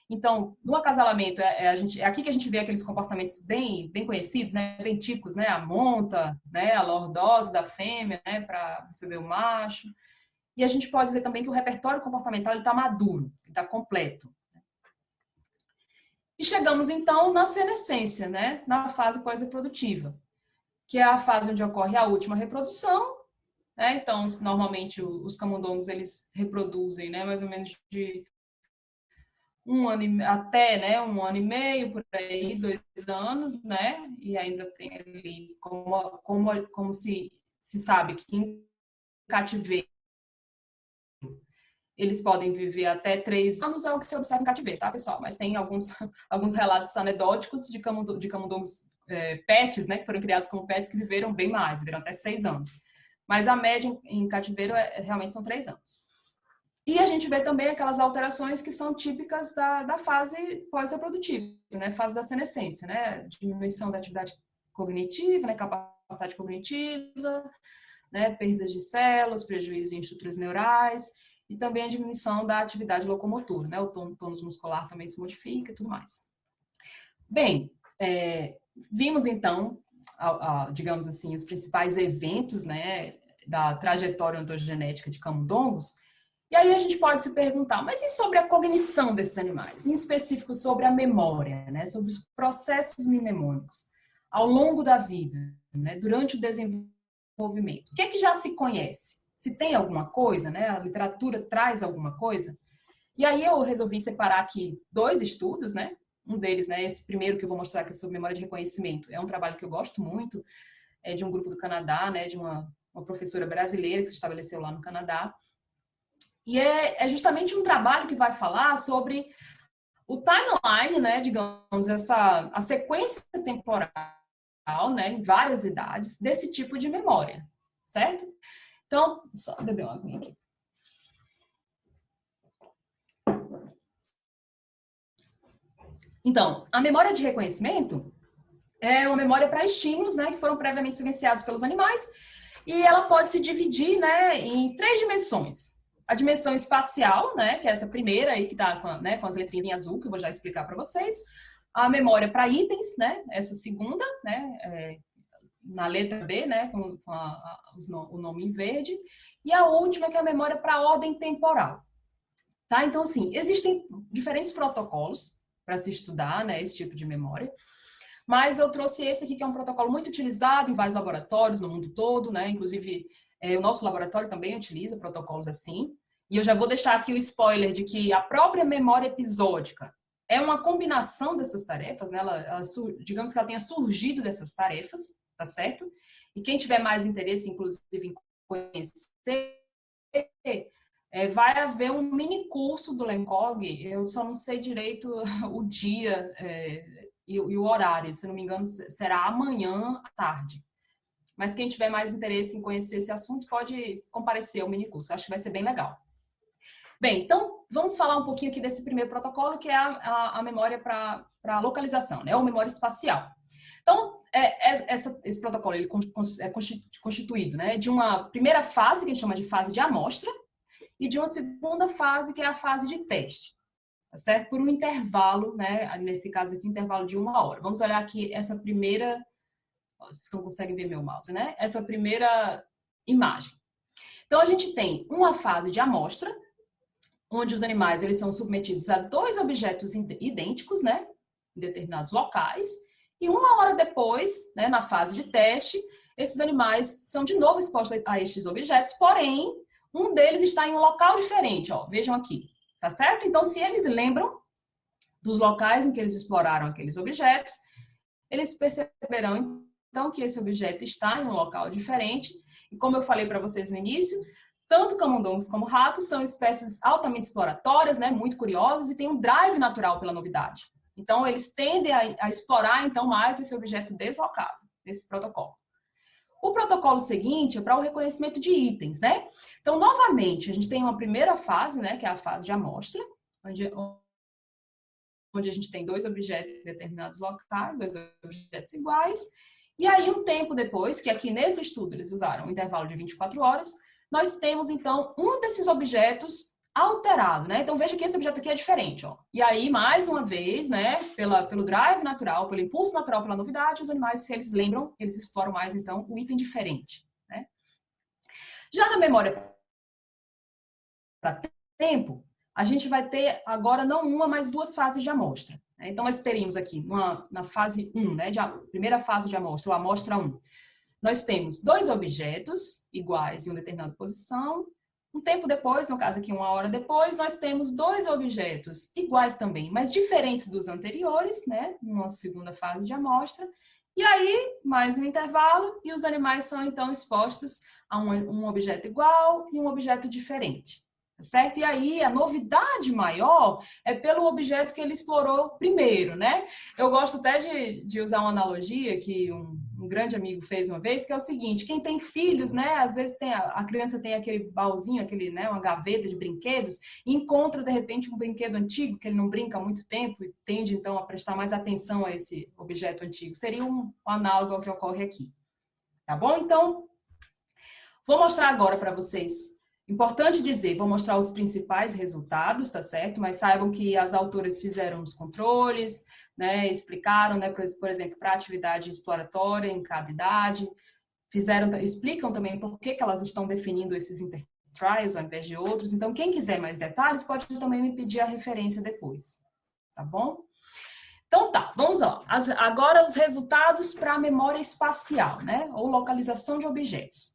Então, no acasalamento, é aqui que a gente vê aqueles comportamentos bem conhecidos, né, bem típicos, né, a monta, né, a lordose da fêmea, né, para receber o macho. E a gente pode dizer também que o repertório comportamental está maduro, está completo. E chegamos, então, na senescência, né, na fase pós-reprodutiva, que é a fase onde ocorre a última reprodução, né? Então, normalmente, os camundongos, eles reproduzem, né, mais ou menos de um ano até, né, um ano e meio, por aí, 2 anos, né? E ainda tem ali, como se sabe que em cativeiro eles podem viver até 3 anos, é o que se observa em cativeiro, tá, pessoal? Mas tem alguns relatos anedóticos de camundongos pets, né, que foram criados como pets, que viveram bem mais, viveram até 6 anos. Mas a média em cativeiro realmente são 3 anos. E a gente vê também aquelas alterações que são típicas da fase pós-reprodutiva, né? Fase da senescência, né? Diminuição da atividade cognitiva, né? Capacidade cognitiva, né? Perdas de células, prejuízo em estruturas neurais e também a diminuição da atividade locomotora, né? O tônus muscular também se modifica e tudo mais. Bem, vimos então, digamos assim, os principais eventos, né? Da trajetória ontogenética de camundongos. E aí a gente pode se perguntar, mas e sobre a cognição desses animais? Em específico sobre a memória, né? Sobre os processos mnemônicos ao longo da vida, né? Durante o desenvolvimento. O que é que já se conhece? Se tem alguma coisa, né? A literatura traz alguma coisa? E aí eu resolvi separar aqui 2 estudos, né? Um deles, né? Esse primeiro que eu vou mostrar aqui sobre memória de reconhecimento. É um trabalho que eu gosto muito, é de um grupo do Canadá, né? De uma professora brasileira que se estabeleceu lá no Canadá. E é justamente um trabalho que vai falar sobre o timeline, né, digamos, a sequência temporal, né, em várias idades, desse tipo de memória, certo? Então, só beber uma aguinha aqui. Então, a memória de reconhecimento é uma memória para estímulos, né, que foram previamente vivenciados pelos animais, e ela pode se dividir, né, em 3 dimensões. A dimensão espacial, né, que é essa primeira aí que está com as letrinhas em azul, que eu vou já explicar para vocês. A memória para itens, né, essa segunda, né, na letra B, né, com o nome em verde. E a última, que é a memória para ordem temporal. Tá? Então, assim, existem diferentes protocolos para se estudar, né, esse tipo de memória. Mas eu trouxe esse aqui, que é um protocolo muito utilizado em vários laboratórios no mundo todo, né? Inclusive, o nosso laboratório também utiliza protocolos assim. E eu já vou deixar aqui o spoiler de que a própria memória episódica é uma combinação dessas tarefas, né? Digamos que ela tenha surgido dessas tarefas, tá certo? E quem tiver mais interesse, inclusive, em conhecer, vai haver um mini curso do LENCOG, eu só não sei direito o dia e o horário, se não me engano, será amanhã à tarde. Mas quem tiver mais interesse em conhecer esse assunto pode comparecer ao mini curso, eu acho que vai ser bem legal. Bem, então vamos falar um pouquinho aqui desse primeiro protocolo, que é a memória para localização, né, ou memória espacial. Então, esse protocolo ele é constituído, né, de uma primeira fase, que a gente chama de fase de amostra, e de uma segunda fase, que é a fase de teste. Tá certo? Por um intervalo, né? Nesse caso aqui, um intervalo de 1 hora. Vamos olhar aqui essa primeira... Vocês não conseguem ver meu mouse, né? Essa primeira imagem. Então, a gente tem uma fase de amostra, onde os animais eles são submetidos a 2 objetos idênticos, né? Em determinados locais. E 1 hora depois, né, na fase de teste, esses animais são de novo expostos a estes objetos, porém, um deles está em um local diferente, ó. Vejam aqui. Tá certo? Então, se eles lembram dos locais em que eles exploraram aqueles objetos, eles perceberão, então, que esse objeto está em um local diferente. E como eu falei para vocês no início, tanto camundongos como ratos são espécies altamente exploratórias, né, muito curiosas e têm um drive natural pela novidade. Então, eles tendem a explorar, então, mais esse objeto deslocado, nesse protocolo. O protocolo seguinte é para o reconhecimento de itens, né? Então, novamente, a gente tem uma primeira fase, né, que é a fase de amostra, onde a gente tem 2 objetos em determinados locais, 2 objetos iguais, e aí um tempo depois, que aqui nesse estudo eles usaram um intervalo de 24 horas, nós temos, então, um desses objetos alterado, né? Então, veja que esse objeto aqui é diferente, ó. E aí, mais uma vez, né, pelo drive natural, pelo impulso natural, pela novidade, os animais, se eles lembram, eles exploram mais, então, o item diferente, né? Já na memória para tempo, a gente vai ter agora não uma, mas duas fases de amostra. Então, nós teríamos aqui, na fase 1, né, primeira fase de amostra, ou amostra 1, nós temos dois objetos iguais em uma determinada posição. Um tempo depois, no caso aqui 1 hora depois, nós temos dois objetos iguais também, mas diferentes dos anteriores, né? Numa segunda fase de amostra. E aí, mais um intervalo, e os animais são então expostos a um objeto igual e um objeto diferente. Certo? E aí, a novidade maior é pelo objeto que ele explorou primeiro, né? Eu gosto até de usar uma analogia que um grande amigo fez uma vez, que é o seguinte: quem tem filhos, né? Às vezes a criança tem aquele baúzinho, né, uma gaveta de brinquedos, e encontra, de repente, um brinquedo antigo, que ele não brinca há muito tempo, e tende, então, a prestar mais atenção a esse objeto antigo. Seria um análogo ao que ocorre aqui. Tá bom? Então, vou mostrar agora para vocês. Importante dizer, vou mostrar os principais resultados, tá certo? Mas saibam que as autoras fizeram os controles, né? Explicaram, né? Por exemplo, para a atividade exploratória em cada idade, explicam também por que elas estão definindo esses intertrials ao invés de outros. Então, quem quiser mais detalhes pode também me pedir a referência depois, tá bom? Então tá, vamos lá. Agora os resultados para a memória espacial, né? Ou localização de objetos.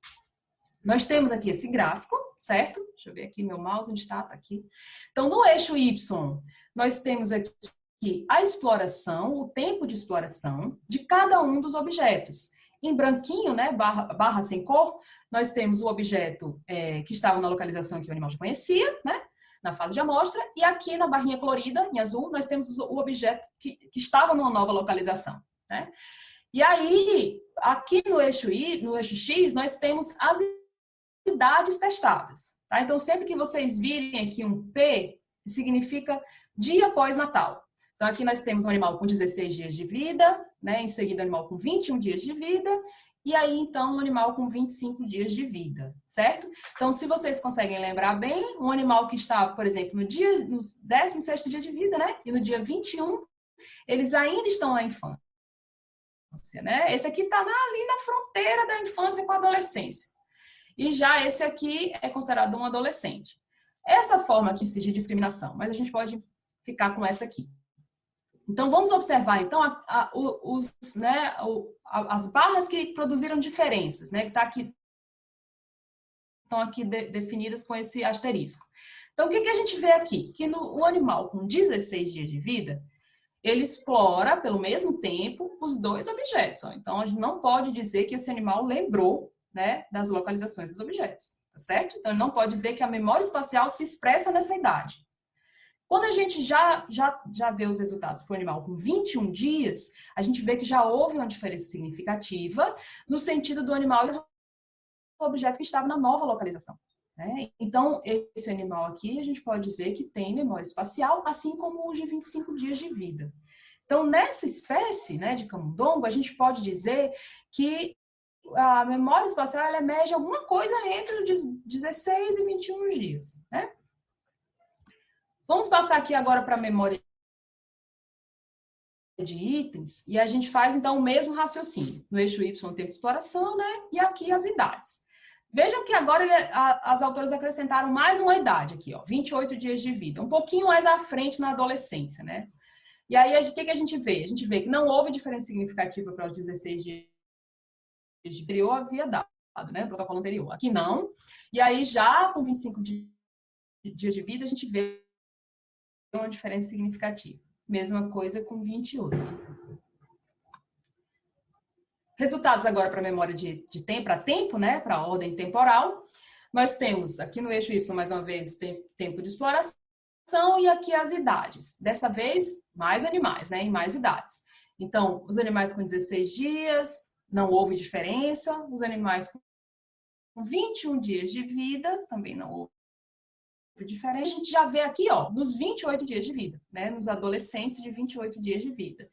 Nós temos aqui esse gráfico, certo? Deixa eu ver aqui, meu mouse, onde está? Está aqui. Então, no eixo Y, nós temos aqui a exploração, o tempo de exploração de cada um dos objetos. Em branquinho, né, barra sem cor, nós temos o objeto que estava na localização que o animal já conhecia, né, na fase de amostra, e aqui na barrinha colorida, em azul, nós temos o objeto que estava numa nova localização, né? E aí, aqui no eixo X, nós temos as idades testadas, tá? Então, sempre que vocês virem aqui um P, significa dia após Natal. Então, aqui nós temos um animal com 16 dias de vida, né? Em seguida, um animal com 21 dias de vida, e aí, então, um animal com 25 dias de vida, certo? Então, se vocês conseguem lembrar bem, um animal que está, por exemplo, no 16º dia de vida, né? E no dia 21, eles ainda estão na infância, né? Esse aqui está ali na fronteira da infância com a adolescência. E já esse aqui é considerado um adolescente. Essa forma aqui de discriminação, mas a gente pode ficar com essa aqui. Então, vamos observar, então, as barras que produziram diferenças, né? Que estão aqui definidas com esse asterisco. Então, o que a gente vê aqui? Que o animal com 16 dias de vida, ele explora, pelo mesmo tempo, os dois objetos. Ó. Então, a gente não pode dizer que esse animal lembrou, né, das localizações dos objetos, tá certo? Então, ele não pode dizer que a memória espacial se expressa nessa idade. Quando a gente já vê os resultados para o animal com 21 dias, a gente vê que já houve uma diferença significativa no sentido do animal o objeto que estava na nova localização. Né? Então, esse animal aqui, a gente pode dizer que tem memória espacial, assim como os de 25 dias de vida. Então, nessa espécie, né, de camundongo, a gente pode dizer que a memória espacial ela mede alguma coisa entre os 16 e 21 dias. Né? Vamos passar aqui agora para a memória de itens e a gente faz, então, o mesmo raciocínio. No eixo Y, o tempo de exploração, né? E aqui as idades. Vejam que agora as autoras acrescentaram mais uma idade aqui, ó, 28 dias de vida, um pouquinho mais à frente na adolescência, né? E aí, o que a gente vê? A gente vê que não houve diferença significativa para os 16 dias de vida, anterior havia dado, né? O protocolo anterior. Aqui não. E aí, já com 25 dias de vida, a gente vê uma diferença significativa. Mesma coisa com 28. Resultados agora para a memória de tempo, para tempo, né? Para a ordem temporal. Nós temos aqui no eixo Y, mais uma vez, o tempo de exploração e aqui as idades. Dessa vez, mais animais, né? Em mais idades. Então, os animais com 16 dias, não houve diferença. Os animais com 21 dias de vida, também não houve diferença. A gente já vê aqui, ó, nos 28 dias de vida, né? Nos adolescentes de 28 dias de vida.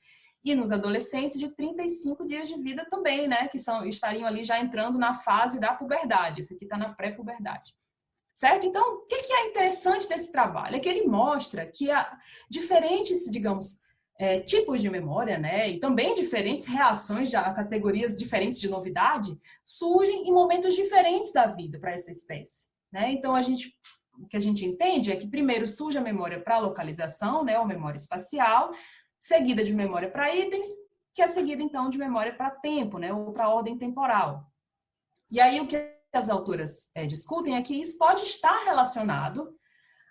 e nos adolescentes de 35 dias de vida também, né? Que estariam ali já entrando na fase da puberdade. Esse aqui está na pré-puberdade. Certo? Então, o que é interessante desse trabalho? É que ele mostra que há diferentes, digamos, tipos de memória, né? E também diferentes reações a categorias diferentes de novidade surgem em momentos diferentes da vida para essa espécie, né? Então, o que a gente entende é que primeiro surge a memória para localização, né? Ou memória espacial, seguida de memória para itens, que é seguida, então, de memória para tempo, né? Ou para ordem temporal. E aí, o que as autoras discutem é que isso pode estar relacionado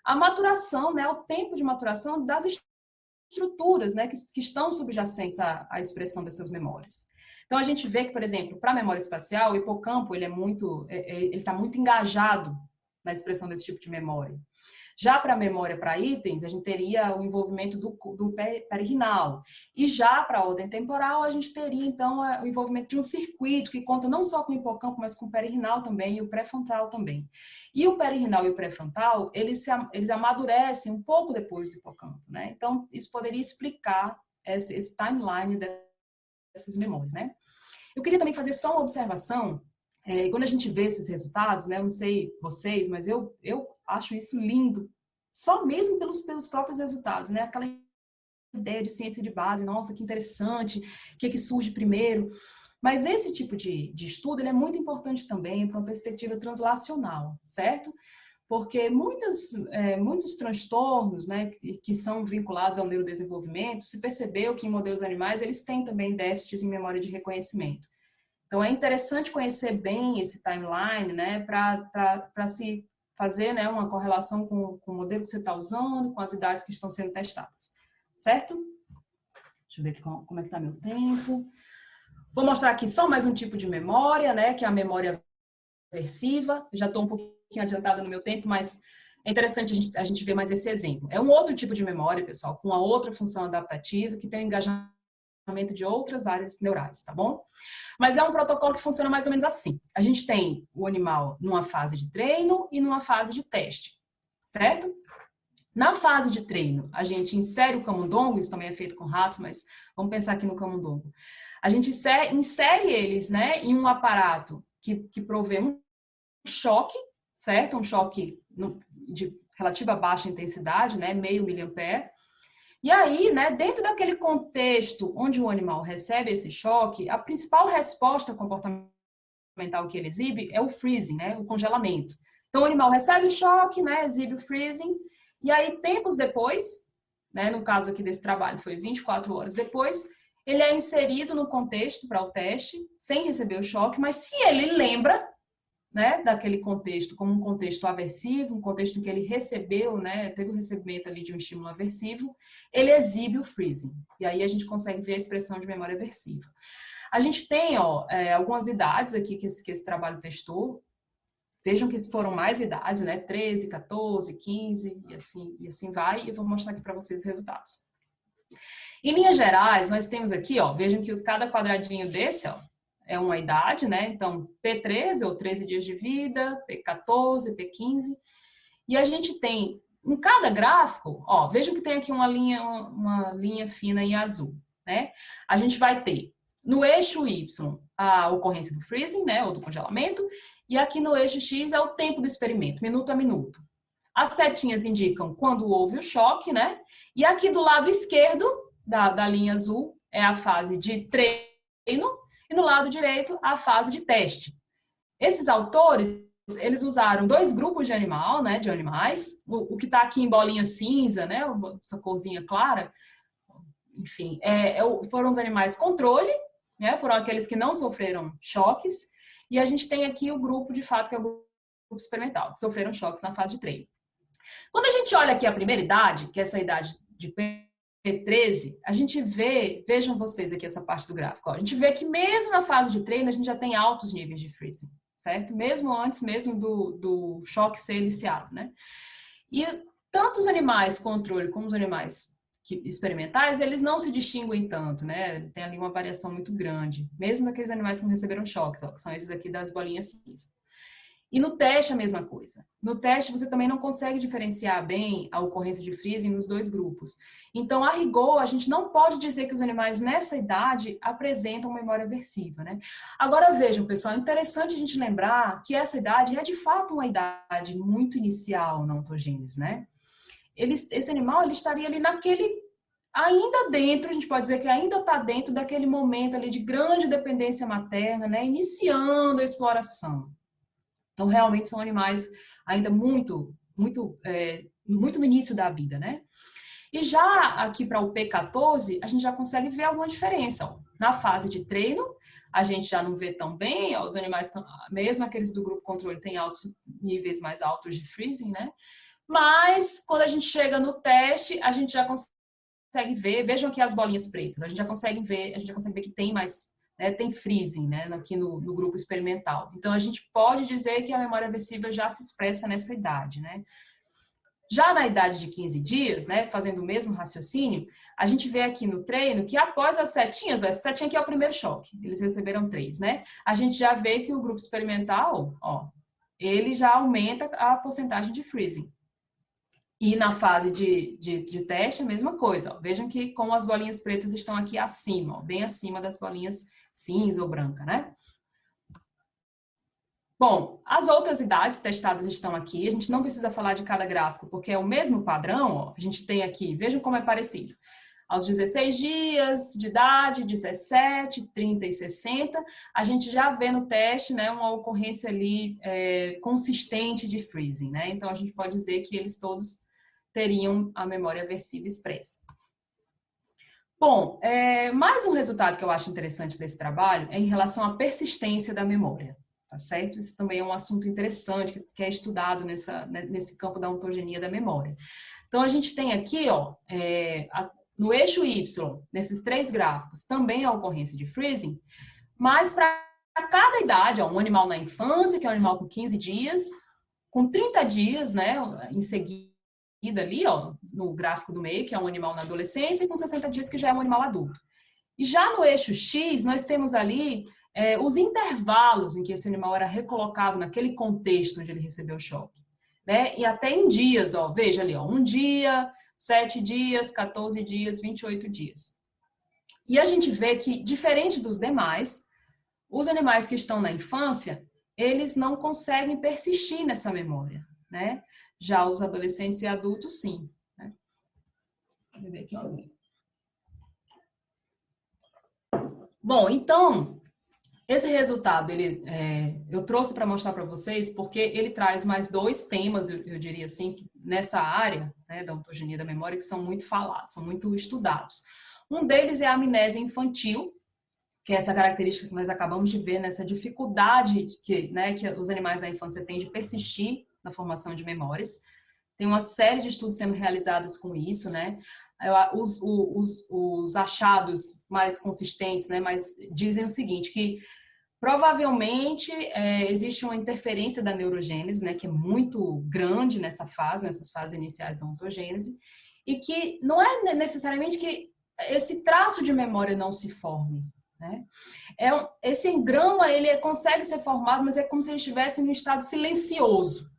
à maturação, né, ao tempo de maturação das estruturas, né, que estão subjacentes à expressão dessas memórias. Então, a gente vê que, por exemplo, para a memória espacial, o hipocampo ele está muito engajado na expressão desse tipo de memória. Já para a memória para itens, a gente teria o envolvimento do perirrinal. E já para a ordem temporal, a gente teria, então, o envolvimento de um circuito que conta não só com o hipocampo, mas com o perirrinal também e o pré-frontal também. E o perirrinal e o pré-frontal, eles amadurecem um pouco depois do hipocampo, né? Então, isso poderia explicar esse timeline dessas memórias, né? Eu queria também fazer só uma observação. Quando a gente vê esses resultados, né, eu não sei vocês, mas eu acho isso lindo, só mesmo pelos próprios resultados, né? Aquela ideia de ciência de base, nossa, que interessante, o que surge primeiro. Mas esse tipo de estudo ele é muito importante também para uma perspectiva translacional, certo? Porque muitos transtornos, né, que são vinculados ao neurodesenvolvimento, se percebeu que em modelos animais eles têm também déficits em memória de reconhecimento. Então, é interessante conhecer bem esse timeline, né, para se fazer, né, uma correlação com o modelo que você está usando, com as idades que estão sendo testadas, certo? Deixa eu ver aqui como é que está meu tempo. Vou mostrar aqui só mais um tipo de memória, né, que é a memória aversiva. Eu já estou um pouquinho adiantada no meu tempo, mas é interessante a gente ver mais esse exemplo. É um outro tipo de memória, pessoal, com uma outra função adaptativa, que tem um engajamento de outras áreas neurais, tá bom? Mas é um protocolo que funciona mais ou menos assim. A gente tem o animal numa fase de treino e numa fase de teste, certo? Na fase de treino, a gente insere o camundongo, isso também é feito com ratos, mas vamos pensar aqui no camundongo. A gente insere eles, né, em um aparato que provê um choque, certo? Um choque de relativa baixa intensidade, né, meio miliampere. E aí, né, dentro daquele contexto onde o animal recebe esse choque, a principal resposta comportamental que ele exibe é o freezing, né, o congelamento. Então, o animal recebe o choque, né, exibe o freezing, e aí, tempos depois, né, no caso aqui desse trabalho foi 24 horas depois, ele é inserido no contexto para o teste, sem receber o choque, mas se ele lembra, né, daquele contexto como um contexto aversivo, um contexto em que ele recebeu, né, teve o recebimento ali de um estímulo aversivo, ele exibe o freezing. E aí a gente consegue ver a expressão de memória aversiva. A gente tem algumas idades aqui que esse trabalho testou. Vejam que foram mais idades, né, 13, 14, 15 e assim vai. E eu vou mostrar aqui para vocês os resultados. Em linhas gerais, nós temos aqui, vejam que cada quadradinho desse, é uma idade, né? Então, P13, ou 13 dias de vida, P14, P15. E a gente tem, em cada gráfico, vejam que tem aqui uma linha fina em azul, né? A gente vai ter, no eixo Y, a ocorrência do freezing, né? Ou do congelamento. E aqui no eixo X é o tempo do experimento, minuto a minuto. As setinhas indicam quando houve o choque, né? E aqui do lado esquerdo da linha azul é a fase de treino, e no lado direito, a fase de teste. Esses autores, eles usaram 2 grupos de animal, né, de animais, o que está aqui em bolinha cinza, né, essa corzinha clara, enfim, foram os animais controle, né, foram aqueles que não sofreram choques, e a gente tem aqui o grupo, de fato, que é o grupo experimental, que sofreram choques na fase de treino. Quando a gente olha aqui a primeira idade, que é essa idade de P13, a gente vê, vejam vocês aqui essa parte do gráfico, a gente vê que mesmo na fase de treino a gente já tem altos níveis de freezing, certo? Mesmo antes do choque ser iniciado, né? E tanto os animais controle como os animais experimentais, eles não se distinguem tanto, né? Tem ali uma variação muito grande, mesmo naqueles animais que não receberam choques, que são esses aqui das bolinhas cinza. E no teste a mesma coisa. No teste você também não consegue diferenciar bem a ocorrência de freezing nos dois grupos. Então, a rigor, a gente não pode dizer que os animais nessa idade apresentam memória aversiva, né? Agora vejam, pessoal, é interessante a gente lembrar que essa idade é de fato uma idade muito inicial na ontogênese, né? Esse animal ele estaria ali naquele, ainda dentro, a gente pode dizer que ainda está dentro daquele momento ali de grande dependência materna, né? Iniciando a exploração. Então, realmente são animais ainda muito no início da vida, né? E já aqui para o P14, a gente já consegue ver alguma diferença. Ó. Na fase de treino, a gente já não vê tão bem, ó, os animais, mesmo aqueles do grupo controle, têm níveis mais altos de freezing, né? Mas, quando a gente chega no teste, a gente já consegue ver, vejam aqui as bolinhas pretas, a gente já consegue ver que tem mais, né, tem freezing, né, aqui no grupo experimental. Então, a gente pode dizer que a memória aversiva já se expressa nessa idade, né? Já na idade de 15 dias, né, fazendo o mesmo raciocínio, a gente vê aqui no treino que após as setinhas, essa setinha aqui é o primeiro choque, eles receberam 3, né? A gente já vê que o grupo experimental, ó, ele já aumenta a porcentagem de freezing. E na fase de teste, a mesma coisa. Ó. Vejam que como as bolinhas pretas estão aqui acima, ó, bem acima das bolinhas cinza ou branca, né? Bom, as outras idades testadas estão aqui. A gente não precisa falar de cada gráfico, porque é o mesmo padrão. Ó. A gente tem aqui, vejam como é parecido. Aos 16 dias de idade, 17, 30 e 60, a gente já vê no teste, né, uma ocorrência ali consistente de freezing, né? Então, a gente pode dizer que eles todos teriam a memória aversiva expressa. Bom, mais um resultado que eu acho interessante desse trabalho é em relação à persistência da memória, tá certo? Isso também é um assunto interessante que é estudado nesse campo da ontogenia da memória. Então, a gente tem aqui, ó, no eixo Y, nesses 3 gráficos, também a ocorrência de freezing, mas para cada idade, ó, um animal na infância, que é um animal com 15 dias, com 30 dias, né, em seguida, ali, ó, no gráfico do meio, que é um animal na adolescência, e com 60 dias, que já é um animal adulto. E já no eixo X, nós temos ali os intervalos em que esse animal era recolocado naquele contexto onde ele recebeu o choque. Né? E até em dias, ó, veja ali, ó, 1 dia, 7 dias, 14 dias, 28 dias. E a gente vê que, diferente dos demais, os animais que estão na infância, eles não conseguem persistir nessa memória, né? Já os adolescentes e adultos, sim. Né? Deixa eu ver aqui, ó. Bom, então, esse resultado eu trouxe para mostrar para vocês porque ele traz mais 2 temas, eu diria assim, nessa área, né, da ontogenia da memória, que são muito falados, são muito estudados. Um deles é a amnésia infantil, que é essa característica que nós acabamos de ver nessa dificuldade que os animais da infância têm de persistir na formação de memórias. Tem uma série de estudos sendo realizados com isso, né? Os achados mais consistentes, né, dizem o seguinte, que provavelmente existe uma interferência da neurogênese, né, que é muito grande nessas fases iniciais da ontogênese, e que não é necessariamente que esse traço de memória não se forme. Né? Esse engrama, ele consegue ser formado, mas é como se ele estivesse em um estado silencioso,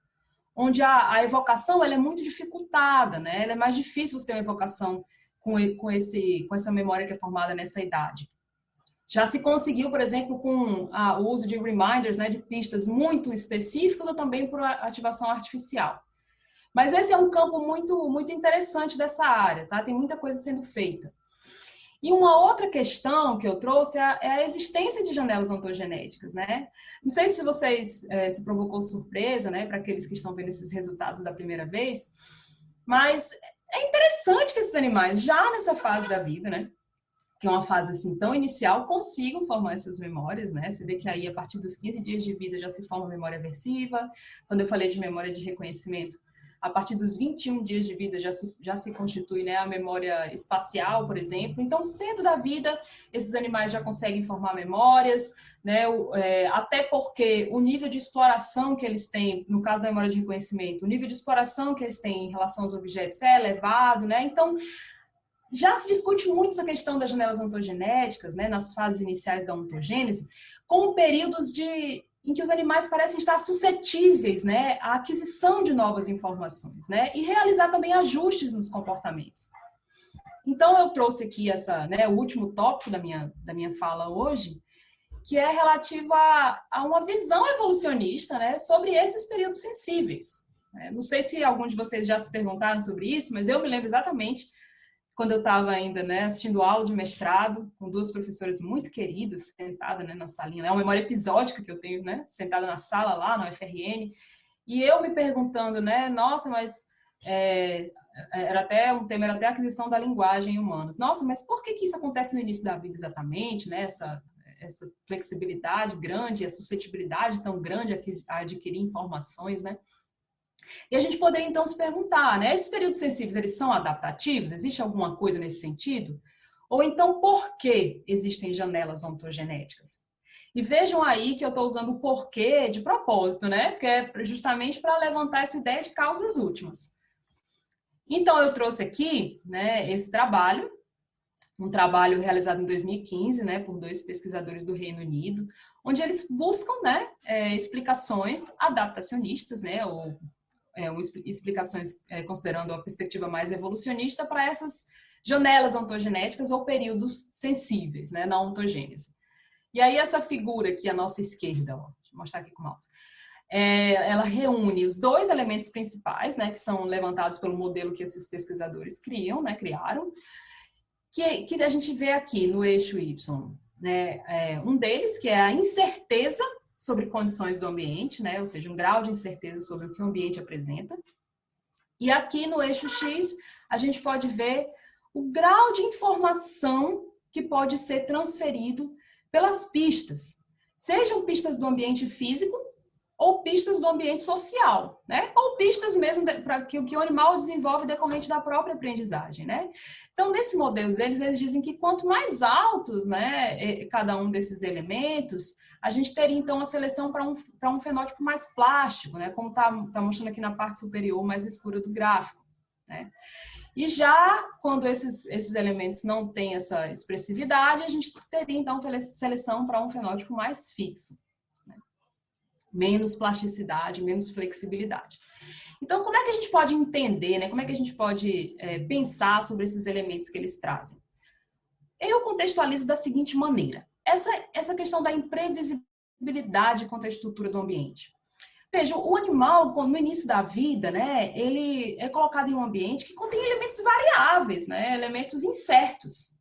onde a evocação ela é muito dificultada, né? Ela é mais difícil você ter uma evocação com essa memória que é formada nessa idade. Já se conseguiu, por exemplo, com o uso de reminders, né, de pistas muito específicas ou também por ativação artificial. Mas esse é um campo muito, muito interessante dessa área, tá? Tem muita coisa sendo feita. E uma outra questão que eu trouxe é a existência de janelas ontogenéticas, né? Não sei se vocês se provocou surpresa, né, para aqueles que estão vendo esses resultados da primeira vez, mas é interessante que esses animais, já nessa fase da vida, né, que é uma fase assim tão inicial, consigam formar essas memórias, né? Você vê que aí a partir dos 15 dias de vida já se forma memória aversiva. Quando eu falei de memória de reconhecimento, a partir dos 21 dias de vida já se constitui, né, a memória espacial, por exemplo. Então, cedo da vida, esses animais já conseguem formar memórias, né, até porque o nível de exploração que eles têm, no caso da memória de reconhecimento, o nível de exploração que eles têm em relação aos objetos é elevado, né? Então, já se discute muito essa questão das janelas ontogenéticas, né, nas fases iniciais da ontogênese, como períodos de em que os animais parecem estar suscetíveis, né, à aquisição de novas informações, né, e realizar também ajustes nos comportamentos. Então, eu trouxe aqui o último tópico da minha fala hoje, que é relativo a uma visão evolucionista, né, sobre esses períodos sensíveis. Não sei se algum de vocês já se perguntaram sobre isso, mas eu me lembro exatamente quando eu estava ainda, né, assistindo aula de mestrado, com duas professoras muito queridas, sentada, né, na salinha. É uma memória episódica que eu tenho, né, sentada na sala lá, na UFRN, e eu me perguntando, né, nossa, mas um tema era até a aquisição da linguagem em humanos. Nossa, mas por que isso acontece no início da vida exatamente, né, essa flexibilidade grande, a suscetibilidade tão grande a adquirir informações, né? E a gente poderia, então, se perguntar, né? Esses períodos sensíveis, eles são adaptativos? Existe alguma coisa nesse sentido? Ou então, por que existem janelas ontogenéticas? E vejam aí que eu estou usando o porquê de propósito, né? Porque é justamente para levantar essa ideia de causas últimas. Então, eu trouxe aqui, né, esse trabalho, um trabalho realizado em 2015, né, por dois pesquisadores do Reino Unido, onde eles buscam, né, explicações adaptacionistas, né, ou explicações considerando a perspectiva mais evolucionista para essas janelas ontogenéticas ou períodos sensíveis, né, na ontogênese. E aí essa figura aqui à nossa esquerda, ó, deixa eu mostrar aqui com o mouse, ela reúne os dois elementos principais, né, que são levantados pelo modelo que esses pesquisadores criaram, que a gente vê aqui no eixo Y, né, um deles que é a incerteza sobre condições do ambiente, né, ou seja, um grau de incerteza sobre o que o ambiente apresenta. E aqui no eixo X, a gente pode ver o grau de informação que pode ser transferido pelas pistas, sejam pistas do ambiente físico ou pistas do ambiente social, né? Ou pistas mesmo para que o animal desenvolve decorrente da própria aprendizagem, né? Então, nesse modelo deles, eles dizem que quanto mais altos, né, cada um desses elementos, a gente teria, então, a seleção para um fenótipo mais plástico, né? Como tá mostrando aqui na parte superior mais escura do gráfico, né? E já quando esses elementos não têm essa expressividade, a gente teria, então, seleção para um fenótipo mais fixo. Menos plasticidade, menos flexibilidade. Então, como é que a gente pode entender, né? Como é que a gente pode pensar sobre esses elementos que eles trazem? Eu contextualizo da seguinte maneira. Essa questão da imprevisibilidade quanto à estrutura do ambiente. Veja, o animal, no início da vida, né, ele é colocado em um ambiente que contém elementos variáveis, né, elementos incertos.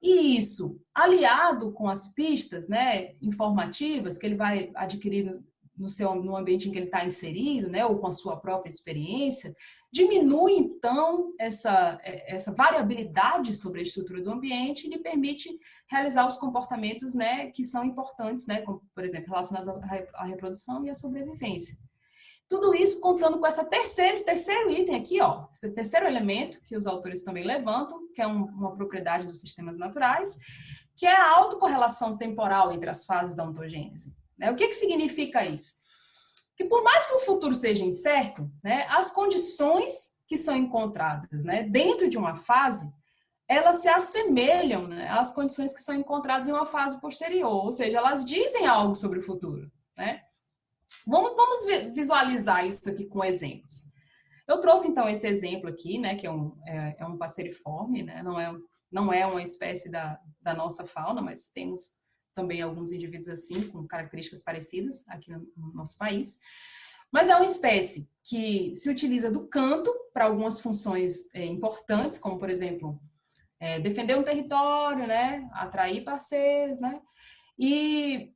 E isso, aliado com as pistas, né, informativas que ele vai adquirir no ambiente em que ele está inserido, né, ou com a sua própria experiência, diminui, então, essa variabilidade sobre a estrutura do ambiente e lhe permite realizar os comportamentos, né, que são importantes, né, como, por exemplo, relacionados à reprodução e à sobrevivência. Tudo isso contando com esse terceiro item aqui, ó, esse terceiro elemento que os autores também levantam, que é uma propriedade dos sistemas naturais, que é a autocorrelação temporal entre as fases da ontogênese. Né? O que significa isso? Que por mais que o futuro seja incerto, né, as condições que são encontradas, né, dentro de uma fase, elas se assemelham, né, às condições que são encontradas em uma fase posterior, ou seja, elas dizem algo sobre o futuro, né? Vamos visualizar isso aqui com exemplos. Eu trouxe, então, esse exemplo aqui, né, que é um passeriforme, né, não é uma espécie da nossa fauna, mas temos também alguns indivíduos assim, com características parecidas aqui no nosso país. Mas é uma espécie que se utiliza do canto para algumas funções importantes, como, por exemplo, defender um território, né, atrair parceiros, né, e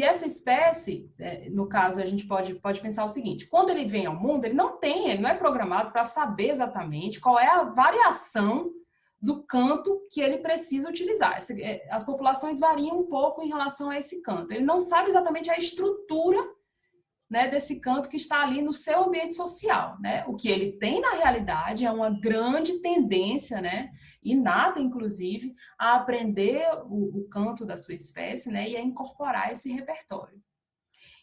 essa espécie, no caso, a gente pode pensar o seguinte: quando ele vem ao mundo, ele não é programado para saber exatamente qual é a variação do canto que ele precisa utilizar. As populações variam um pouco em relação a esse canto. Ele não sabe exatamente a estrutura, né, desse canto que está ali no seu ambiente social, né? O que ele tem na realidade é uma grande tendência, né, inata inclusive, a aprender o canto da sua espécie, né, e a incorporar esse repertório.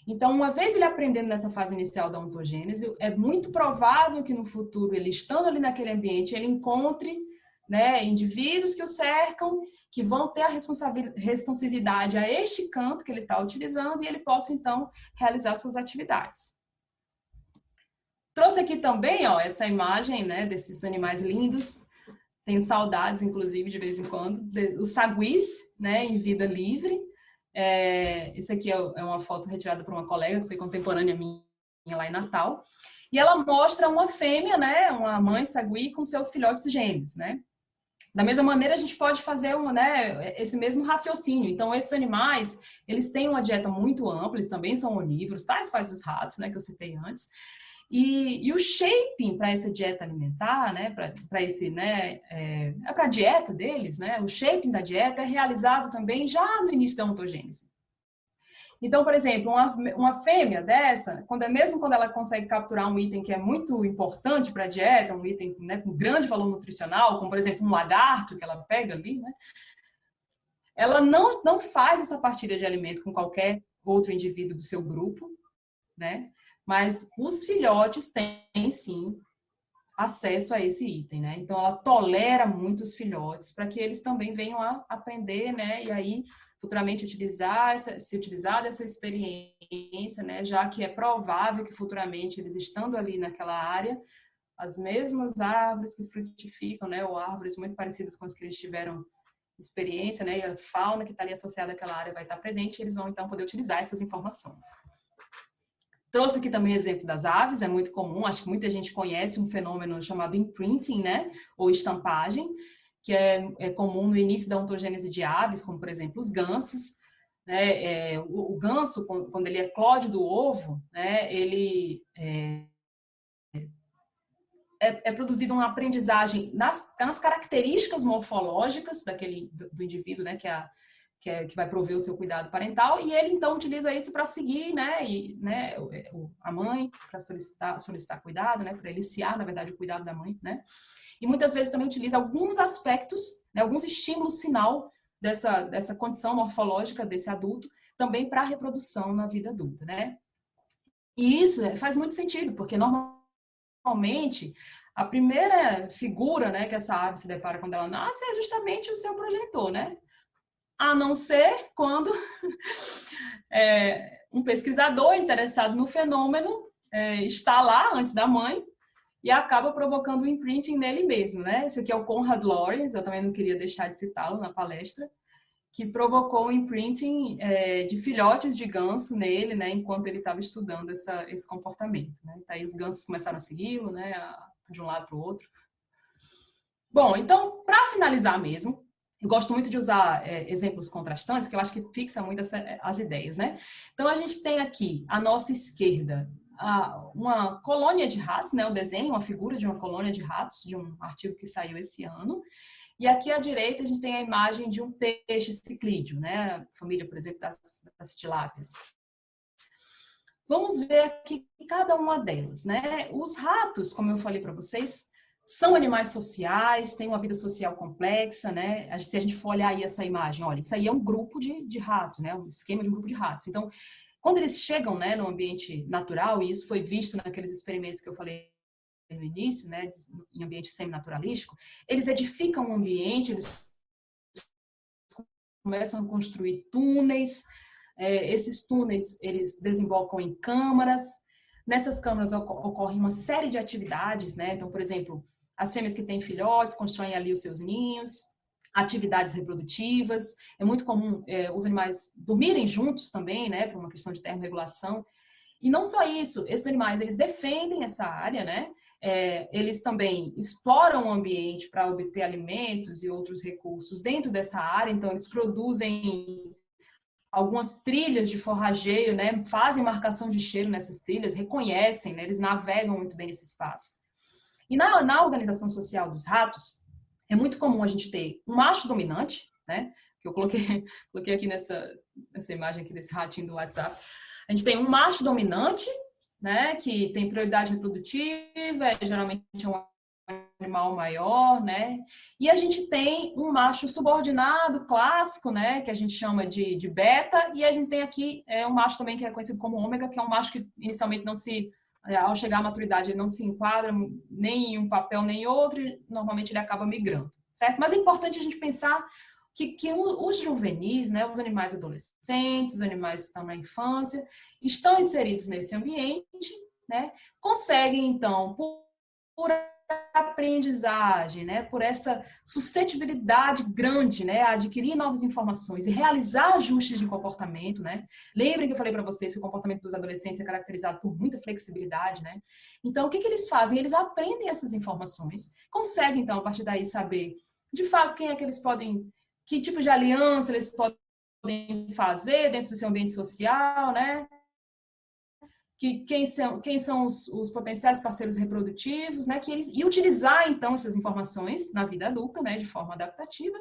Então, uma vez ele aprendendo nessa fase inicial da ontogênese, é muito provável que no futuro, ele estando ali naquele ambiente, ele encontre, né, indivíduos que o cercam, que vão ter a responsividade a este canto que ele está utilizando e ele possa, então, realizar suas atividades. Trouxe aqui também, ó, essa imagem, né, desses animais lindos. Tenho saudades, inclusive, de vez em quando, os saguis, né, em vida livre. Esse aqui é uma foto retirada por uma colega que foi contemporânea minha lá em Natal. E ela mostra uma fêmea, né, uma mãe sagui com seus filhotes gêmeos, né. Da mesma maneira, a gente pode fazer esse mesmo raciocínio. Então, esses animais, eles têm uma dieta muito ampla, eles também são onívoros, tais quais os ratos, né, que eu citei antes. E o shaping para essa dieta alimentar, né, para esse, né, para a dieta deles, né, o shaping da dieta é realizado também já no início da ontogênese. Então, por exemplo, uma fêmea dessa, mesmo quando ela consegue capturar um item que é muito importante para a dieta, um item, né, com grande valor nutricional, como por exemplo um lagarto que ela pega ali, né, ela não faz essa partilha de alimento com qualquer outro indivíduo do seu grupo, né? Mas os filhotes têm, sim, acesso a esse item, né? Então, ela tolera muito os filhotes para que eles também venham a aprender, né? E aí, futuramente, se utilizar dessa experiência, né? Já que é provável que futuramente, eles estando ali naquela área, as mesmas árvores que frutificam, né? Ou árvores muito parecidas com as que eles tiveram experiência, né? E a fauna que está ali associada àquela área vai estar presente e eles vão, então, poder utilizar essas informações. Trouxe aqui também o exemplo das aves, é muito comum, acho que muita gente conhece um fenômeno chamado imprinting, né, ou estampagem, que é comum no início da ontogênese de aves, como por exemplo os gansos, né, o ganso, quando ele eclode do ovo, né, ele é produzida uma aprendizagem nas características morfológicas do indivíduo, né, que vai prover o seu cuidado parental, e ele então utiliza isso para seguir, né, a mãe, para solicitar cuidado, né, para eliciar, na verdade, o cuidado da mãe, né, e muitas vezes também utiliza alguns aspectos, né, alguns estímulos sinal dessa condição morfológica desse adulto, também para a reprodução na vida adulta, né. E isso faz muito sentido, porque normalmente a primeira figura, né, que essa ave se depara quando ela nasce é justamente o seu progenitor, né? A não ser quando um pesquisador interessado no fenômeno está lá antes da mãe e acaba provocando um imprinting nele mesmo, né? Esse aqui é o Conrad Lorenz, eu também não queria deixar de citá-lo na palestra, que provocou um imprinting de filhotes de ganso nele, né? Enquanto ele estava estudando esse comportamento, né? Aí os gansos começaram a segui-lo, né? De um lado para o outro. Bom, então, para finalizar mesmo, eu gosto muito de usar exemplos contrastantes, que eu acho que fixa muito as ideias, né? Então, a gente tem aqui, à nossa esquerda, uma colônia de ratos, né? O desenho, uma figura de uma colônia de ratos, de um artigo que saiu esse ano. E aqui à direita, a gente tem a imagem de um peixe ciclídeo, né? A família, por exemplo, das tilápias. Vamos ver aqui cada uma delas, né? Os ratos, como eu falei para vocês, são animais sociais, têm uma vida social complexa, né? Se a gente for olhar aí essa imagem, olha, isso aí é um grupo de ratos, né? Um esquema de um grupo de ratos. Então, quando eles chegam, né, no ambiente natural, e isso foi visto naqueles experimentos que eu falei no início, né, em ambiente semi-naturalístico, eles edificam um ambiente, eles começam a construir túneis, esses túneis, eles desembocam em câmaras, nessas câmaras ocorre uma série de atividades, né? Então, por exemplo, as fêmeas que têm filhotes constroem ali os seus ninhos, atividades reprodutivas, é muito comum os animais dormirem juntos também, né, por uma questão de termorregulação. E não só isso, esses animais, eles defendem essa área, né? Eles também exploram o ambiente para obter alimentos e outros recursos dentro dessa área, então eles produzem algumas trilhas de forrageio, né? Fazem marcação de cheiro nessas trilhas, reconhecem, né? Eles navegam muito bem nesse espaço. E na organização social dos ratos, é muito comum a gente ter um macho dominante, né? Que eu coloquei aqui nessa imagem aqui desse ratinho do WhatsApp. A gente tem um macho dominante, né? Que tem prioridade reprodutiva, geralmente é um animal maior, né? E a gente tem um macho subordinado clássico, né? Que a gente chama de beta, e a gente tem aqui um macho também que é conhecido como ômega, que é um macho que inicialmente não se... Ao chegar à maturidade, ele não se enquadra nem em um papel nem em outro, e normalmente ele acaba migrando, certo? Mas é importante a gente pensar que os juvenis, né, os animais adolescentes, os animais que estão na infância, estão inseridos nesse ambiente, né, conseguem, então, por aprendizagem, né, por essa suscetibilidade grande, né, a adquirir novas informações e realizar ajustes de comportamento, né. Lembrem que eu falei para vocês que o comportamento dos adolescentes é caracterizado por muita flexibilidade, né. Então, o que eles fazem? Eles aprendem essas informações, conseguem, então, a partir daí, saber, de fato, quem é que eles podem, que tipo de aliança eles podem fazer dentro do seu ambiente social, né? Quem são os potenciais parceiros reprodutivos, né? E utilizar, então, essas informações na vida adulta, né? De forma adaptativa.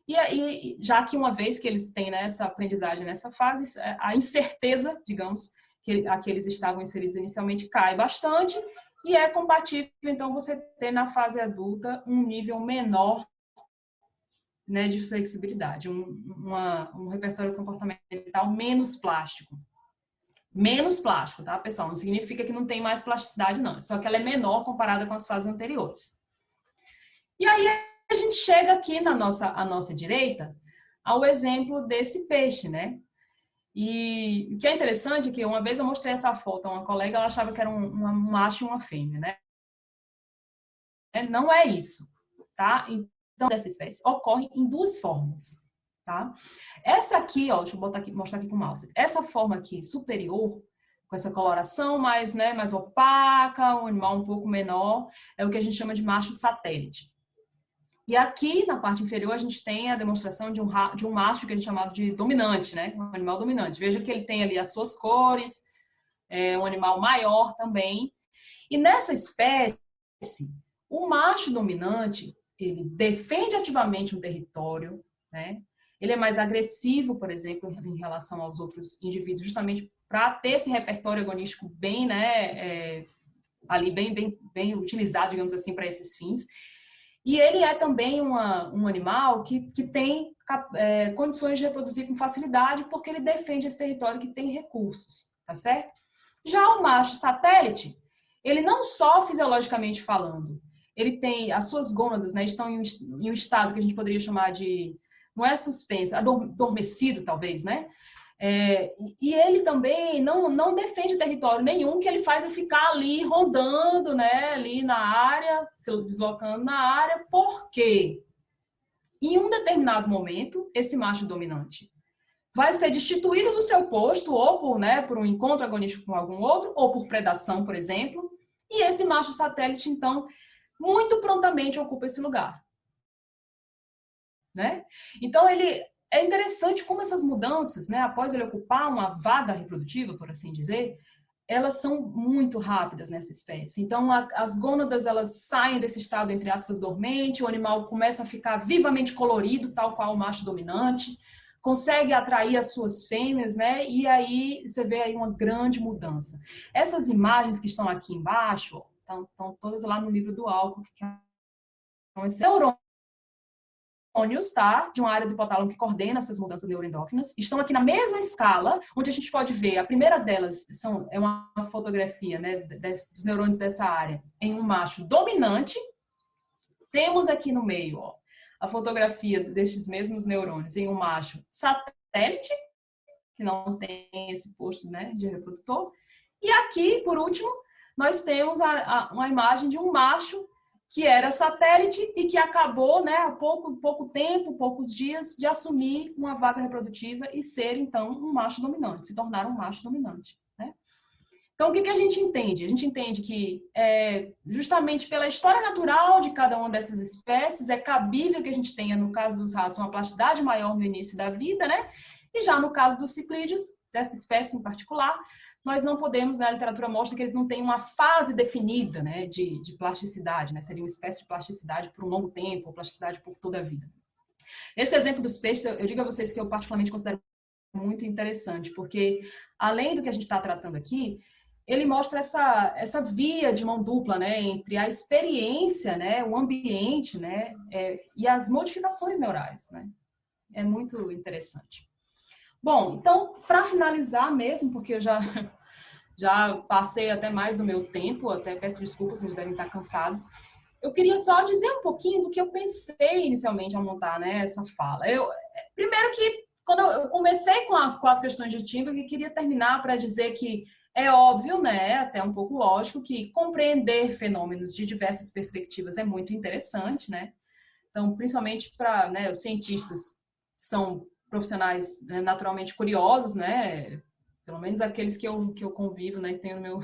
E já que uma vez que eles têm, né, essa aprendizagem nessa fase, a incerteza, digamos, a que eles estavam inseridos inicialmente cai bastante e é compatível, então, você ter na fase adulta um nível menor, né, de flexibilidade, um repertório comportamental menos plástico. Menos plástico, tá, pessoal? Não significa que não tem mais plasticidade, não. Só que ela é menor comparada com as fases anteriores. E aí a gente chega aqui à nossa direita ao exemplo desse peixe, né? E o que é interessante é que uma vez eu mostrei essa foto a uma colega, ela achava que era um macho e uma fêmea, né? Não é isso, tá? Então, dessa espécie ocorre em duas formas, tá? Essa aqui, ó, deixa eu mostrar aqui com o mouse. Essa forma aqui superior, com essa coloração mais, né, mais opaca, um animal um pouco menor, é o que a gente chama de macho satélite. E aqui, na parte inferior, a gente tem a demonstração de um macho que a gente chama de dominante, né? Um animal dominante. Veja que ele tem ali as suas cores, é um animal maior também. E nessa espécie, o macho dominante, ele defende ativamente um território, né? Ele é mais agressivo, por exemplo, em relação aos outros indivíduos, justamente para ter esse repertório agonístico bem, né, ali bem utilizado, digamos assim, para esses fins. E ele é também um animal que tem condições de reproduzir com facilidade, porque ele defende esse território que tem recursos, tá certo? Já o macho satélite, ele não só fisiologicamente falando, ele tem, as suas gônadas, né, estão em um estado que a gente poderia chamar de, não é suspenso, adormecido talvez, né? E ele também não defende território nenhum, que ele faz é ficar ali rondando, né, ali na área, se deslocando na área, porque em um determinado momento, esse macho dominante vai ser destituído do seu posto, ou por um encontro agonístico com algum outro, ou por predação, por exemplo, e esse macho satélite, então, muito prontamente ocupa esse lugar, né? Então, é interessante como essas mudanças, né, após ele ocupar uma vaga reprodutiva, por assim dizer, elas são muito rápidas nessa espécie. Então, as gônadas, elas saem desse estado, entre aspas, dormente, o animal começa a ficar vivamente colorido, tal qual o macho dominante, consegue atrair as suas fêmeas, né? E aí você vê aí uma grande mudança. Essas imagens que estão aqui embaixo, estão todas lá no livro do Alcock, que são esses neurônios, tá? De uma área do hipotálamo que coordena essas mudanças neuroendócrinas. Estão aqui na mesma escala, onde a gente pode ver, a primeira delas é uma fotografia, né, dos neurônios dessa área em um macho dominante. Temos aqui no meio, ó, a fotografia destes mesmos neurônios em um macho satélite, que não tem esse posto, né, de reprodutor. E aqui, por último, nós temos uma imagem de um macho que era satélite e que acabou, né, há pouco tempo, poucos dias, de assumir uma vaga reprodutiva e ser, então, um macho dominante, se tornar um macho dominante, né? Então, o que a gente entende? A gente entende que, justamente pela história natural de cada uma dessas espécies, é cabível que a gente tenha, no caso dos ratos, uma plasticidade maior no início da vida, né? E já no caso dos ciclídeos, dessa espécie em particular, nós não podemos, né, a literatura mostra que eles não têm uma fase definida, né, de plasticidade, né? Seria uma espécie de plasticidade por um longo tempo, ou plasticidade por toda a vida. Esse exemplo dos peixes, eu digo a vocês que eu particularmente considero muito interessante, porque além do que a gente está tratando aqui, ele mostra essa via de mão dupla, né, entre a experiência, né, o ambiente, né, e as modificações neurais, né? É muito interessante. Bom, então, para finalizar mesmo, porque eu já passei até mais do meu tempo, até peço desculpas, vocês devem estar cansados. eu queria só dizer um pouquinho do que eu pensei inicialmente ao montar, né, essa fala. Primeiro que, quando eu comecei com as 4 questões de Timberg, eu queria terminar para dizer que é óbvio, né, até um pouco lógico, que compreender fenômenos de diversas perspectivas é muito interessante, né? Então, principalmente para, né, os cientistas são profissionais, né, naturalmente curiosos, né? Pelo menos aqueles que eu convivo, né, que tenho no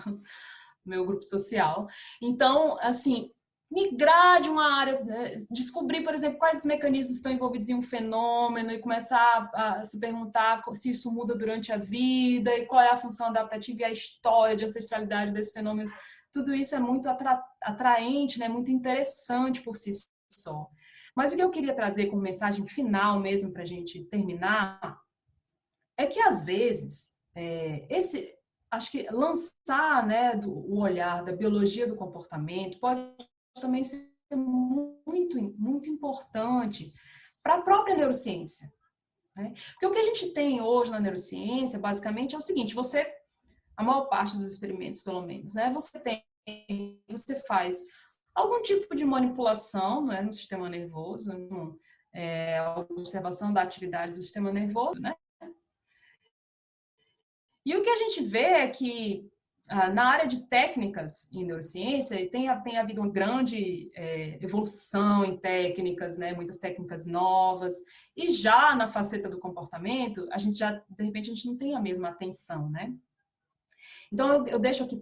meu grupo social. Então, assim, migrar de uma área, né, descobrir, por exemplo, quais os mecanismos estão envolvidos em um fenômeno e começar a se perguntar se isso muda durante a vida e qual é a função adaptativa e a história de ancestralidade desses fenômenos. Tudo isso é muito atraente, né, muito interessante por si só. Mas o que eu queria trazer como mensagem final mesmo para a gente terminar é que, às vezes, acho que lançar, né, o olhar da biologia do comportamento pode também ser muito, muito importante para a própria neurociência, né? Porque o que a gente tem hoje na neurociência, basicamente, é o seguinte: a maior parte dos experimentos, pelo menos, né, você faz algum tipo de manipulação, né, no sistema nervoso, observação da atividade do sistema nervoso, né? E o que a gente vê é que, na área de técnicas em neurociência, tem havido uma grande evolução em técnicas, né? Muitas técnicas novas, e já na faceta do comportamento, de repente, a gente não tem a mesma atenção, né? Então, eu deixo aqui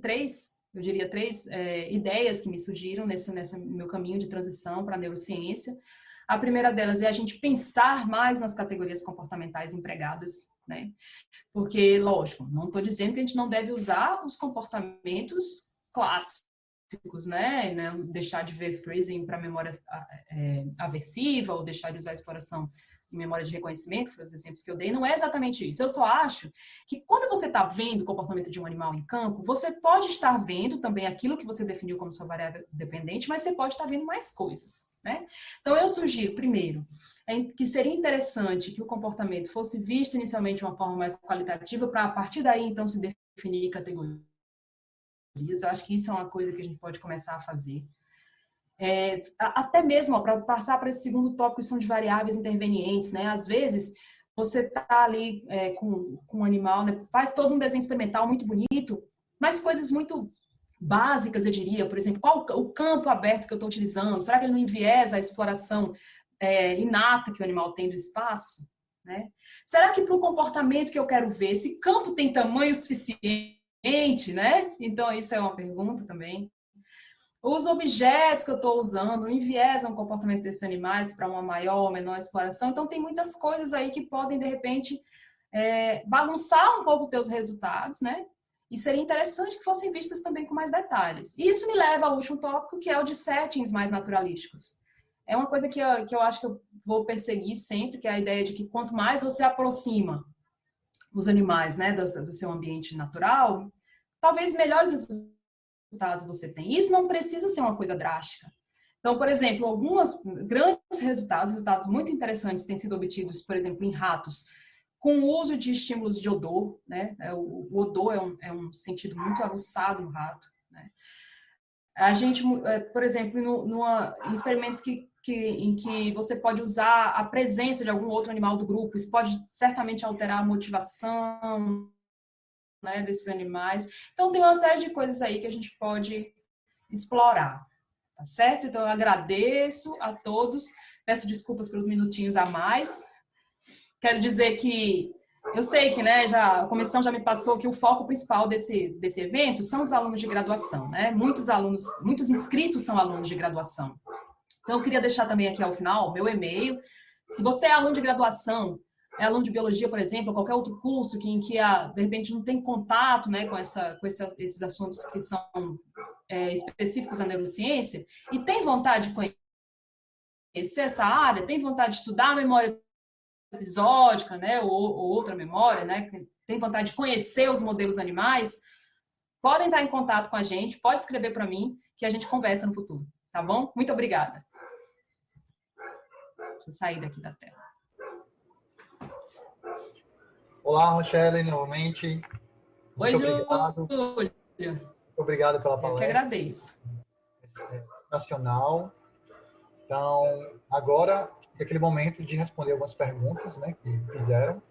eu diria três ideias que me surgiram nesse meu caminho de transição para a neurociência. A primeira delas é a gente pensar mais nas categorias comportamentais empregadas, né? Porque, lógico, não estou dizendo que a gente não deve usar os comportamentos clássicos, né? Deixar de ver freezing para memória aversiva ou deixar de usar exploração em memória de reconhecimento, foi os exemplos que eu dei. Não é exatamente isso. Eu só acho que quando você está vendo o comportamento de um animal em campo, você pode estar vendo também aquilo que você definiu como sua variável dependente, mas você pode estar vendo mais coisas, né? Então, eu sugiro, primeiro, que seria interessante que o comportamento fosse visto inicialmente de uma forma mais qualitativa, para a partir daí, então, se definir categorias. Eu acho que isso é uma coisa que a gente pode começar a fazer. Até mesmo para passar para esse segundo tópico, que são de variáveis intervenientes, né? Às vezes, você está ali com um animal, né? Faz todo um desenho experimental muito bonito, mas coisas muito básicas, eu diria, por exemplo, qual o campo aberto que eu estou utilizando? Será que ele não enviesa a exploração inata que o animal tem do espaço? Né? Será que para o comportamento que eu quero ver, esse campo tem tamanho suficiente? Né? Então, isso é uma pergunta também. Os objetos que eu estou usando enviesam o comportamento desses animais para uma maior ou menor exploração. Então, tem muitas coisas aí que podem, de repente, bagunçar um pouco os teus resultados, né? E seria interessante que fossem vistas também com mais detalhes. E isso me leva ao último tópico, que é o de settings mais naturalísticos. É uma coisa que eu acho que eu vou perseguir sempre, que é a ideia de que quanto mais você aproxima os animais, né, do seu ambiente natural, talvez melhores resultados você tem. Isso não precisa ser uma coisa drástica. Então, por exemplo, alguns grandes resultados muito interessantes têm sido obtidos, por exemplo, em ratos, com o uso de estímulos de odor, né? O odor é um sentido muito aguçado no rato, né? A gente, por exemplo, em experimentos em que você pode usar a presença de algum outro animal do grupo, isso pode certamente alterar a motivação, né, desses animais. Então, tem uma série de coisas aí que a gente pode explorar, tá certo? Então, eu agradeço a todos, peço desculpas pelos minutinhos a mais. Quero dizer que eu sei que, né, a comissão já me passou que o foco principal desse evento são os alunos de graduação, né? Muitos inscritos são alunos de graduação. Então, eu queria deixar também aqui ao final meu e-mail. Se você é aluno de graduação, é aluno de biologia, por exemplo, ou qualquer outro curso em que, de repente, não tem contato, né, com esses assuntos que são específicos da neurociência, e tem vontade de conhecer essa área, tem vontade de estudar a memória episódica, né, ou outra memória, né, tem vontade de conhecer os modelos animais, podem estar em contato com a gente, pode escrever para mim, que a gente conversa no futuro, tá bom? Muito obrigada. Deixa eu sair daqui da tela. Olá, Rochelle, novamente. Oi, Muito obrigado. Júlia. Muito obrigado pela palestra. Eu que agradeço. nacional. Então, agora é aquele momento de responder algumas perguntas, né, que fizeram.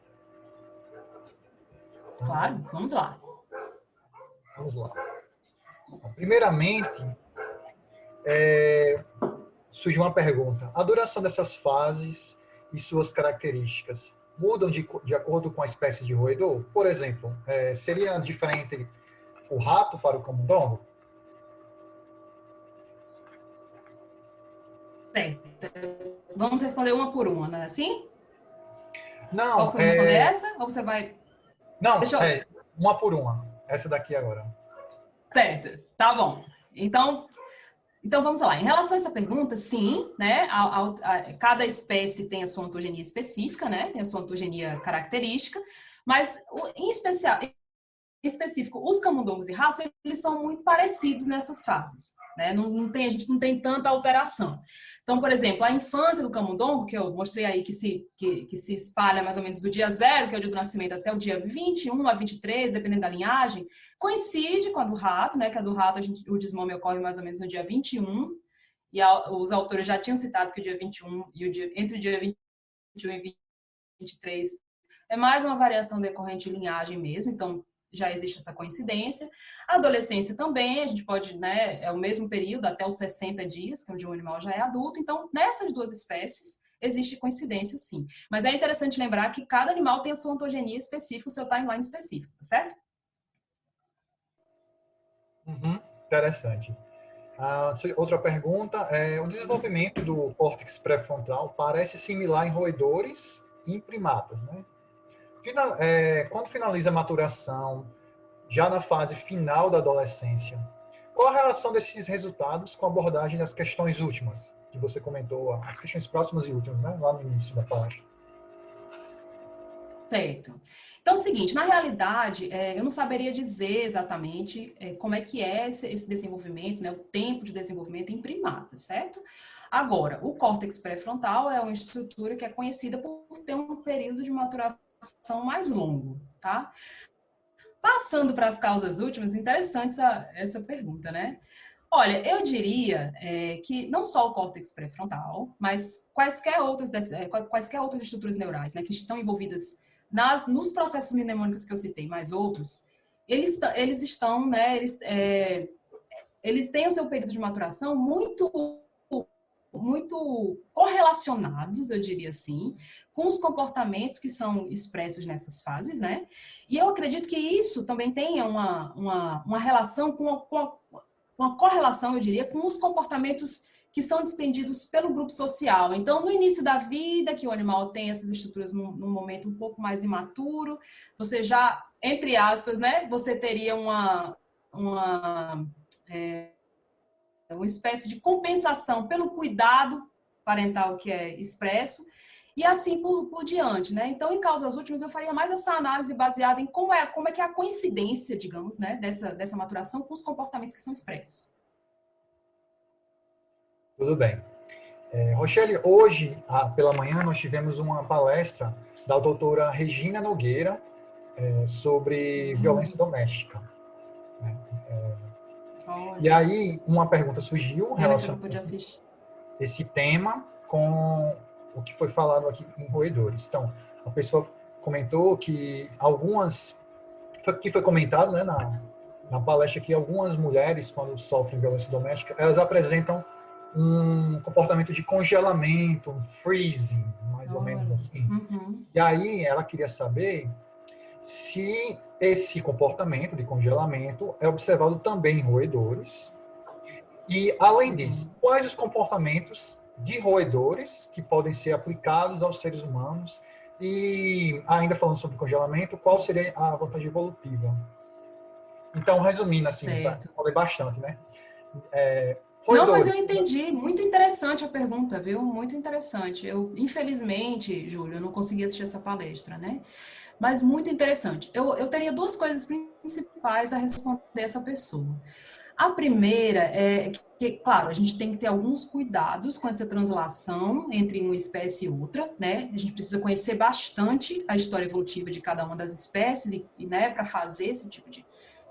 Então, Claro, vamos lá. vamos lá. Primeiramente, surgiu uma pergunta. A duração dessas fases e suas características mudam de acordo com a espécie de roedor? Por exemplo, seria diferente o rato para o camundongo? Certo. Vamos responder uma por uma, não é assim? Não, Posso responder essa? Ou você vai... não, Deixa eu... uma por uma. Essa daqui agora. Certo, tá bom. Então vamos lá. Em relação a essa pergunta, sim, né? Cada espécie tem a sua ontogenia específica, né? Tem a sua ontogenia característica, mas em específico, os camundongos e ratos, eles são muito parecidos nessas fases, né? A gente não tem tanta alteração. Então, por exemplo, a infância do camundongo, que eu mostrei aí que se espalha mais ou menos do dia 0, que é o dia do nascimento, até o dia 21 a 23, dependendo da linhagem, coincide com a do rato, né? Que a do rato, o desmame ocorre mais ou menos no dia 21, e os autores já tinham citado que o dia 21 entre o dia 21 e 23 é mais uma variação decorrente de linhagem mesmo, então já existe essa coincidência. A adolescência também, a gente pode, né, é o mesmo período, até os 60 dias, que é onde o animal já é adulto. Então, nessas duas espécies, existe coincidência, sim. Mas é interessante lembrar que cada animal tem a sua ontogenia específica, o seu timeline específico, tá certo? Interessante. Outra pergunta o desenvolvimento do córtex pré-frontal parece similar em roedores e em primatas, né? Quando finaliza a maturação, já na fase final da adolescência, qual a relação desses resultados com a abordagem das questões últimas, que você comentou, as questões próximas e últimas, né? Lá no início da palestra. Certo. Então, é o seguinte, na realidade, eu não saberia dizer exatamente como é que é esse desenvolvimento, né, o tempo de desenvolvimento em primatas, certo? Agora, o córtex pré-frontal é uma estrutura que é conhecida por ter um período de maturação mais longo, tá? Passando para as causas últimas, interessante essa pergunta, né? Olha, eu diria que não só o córtex pré-frontal, mas quaisquer outras estruturas neurais, né, que estão envolvidas nos processos mnemônicos que eu citei, mais outros, eles estão, né, eles têm o seu período de maturação muito correlacionados, eu diria assim, com os comportamentos que são expressos nessas fases, né? E eu acredito que isso também tenha uma relação uma correlação, eu diria, com os comportamentos que são despendidos pelo grupo social. Então, no início da vida, que o animal tem essas estruturas num momento um pouco mais imaturo, você já, entre aspas, né, você teria uma espécie de compensação pelo cuidado parental que é expresso, e assim por diante, né? Então, em causas últimas, eu faria mais essa análise baseada em como é que é a coincidência, digamos, né, dessa maturação com os comportamentos que são expressos. Tudo bem. Rochelle, hoje, pela manhã, nós tivemos uma palestra da doutora Regina Nogueira sobre violência doméstica. Né? E aí, uma pergunta surgiu relacionada a esse tema com o que foi falado aqui em roedores. Então, a pessoa comentou que foi comentado, né, na palestra, que algumas mulheres, quando sofrem violência doméstica, elas apresentam um comportamento de congelamento, um freezing, mais ou menos assim. Uhum. E aí ela queria saber se esse comportamento de congelamento é observado também em roedores. E, além disso, quais os comportamentos de roedores que podem ser aplicados aos seres humanos? E, ainda falando sobre congelamento, qual seria a vantagem evolutiva? Então, resumindo assim, falei bastante, né? Não, mas eu entendi. Muito interessante a pergunta, viu? Muito interessante. Infelizmente, Júlio, eu não consegui assistir essa palestra, né? Mas muito interessante. Eu teria duas coisas principais a responder essa pessoa. A primeira é que, claro, a gente tem que ter alguns cuidados com essa translação entre uma espécie e outra, né? A gente precisa conhecer bastante a história evolutiva de cada uma das espécies né, para fazer esse tipo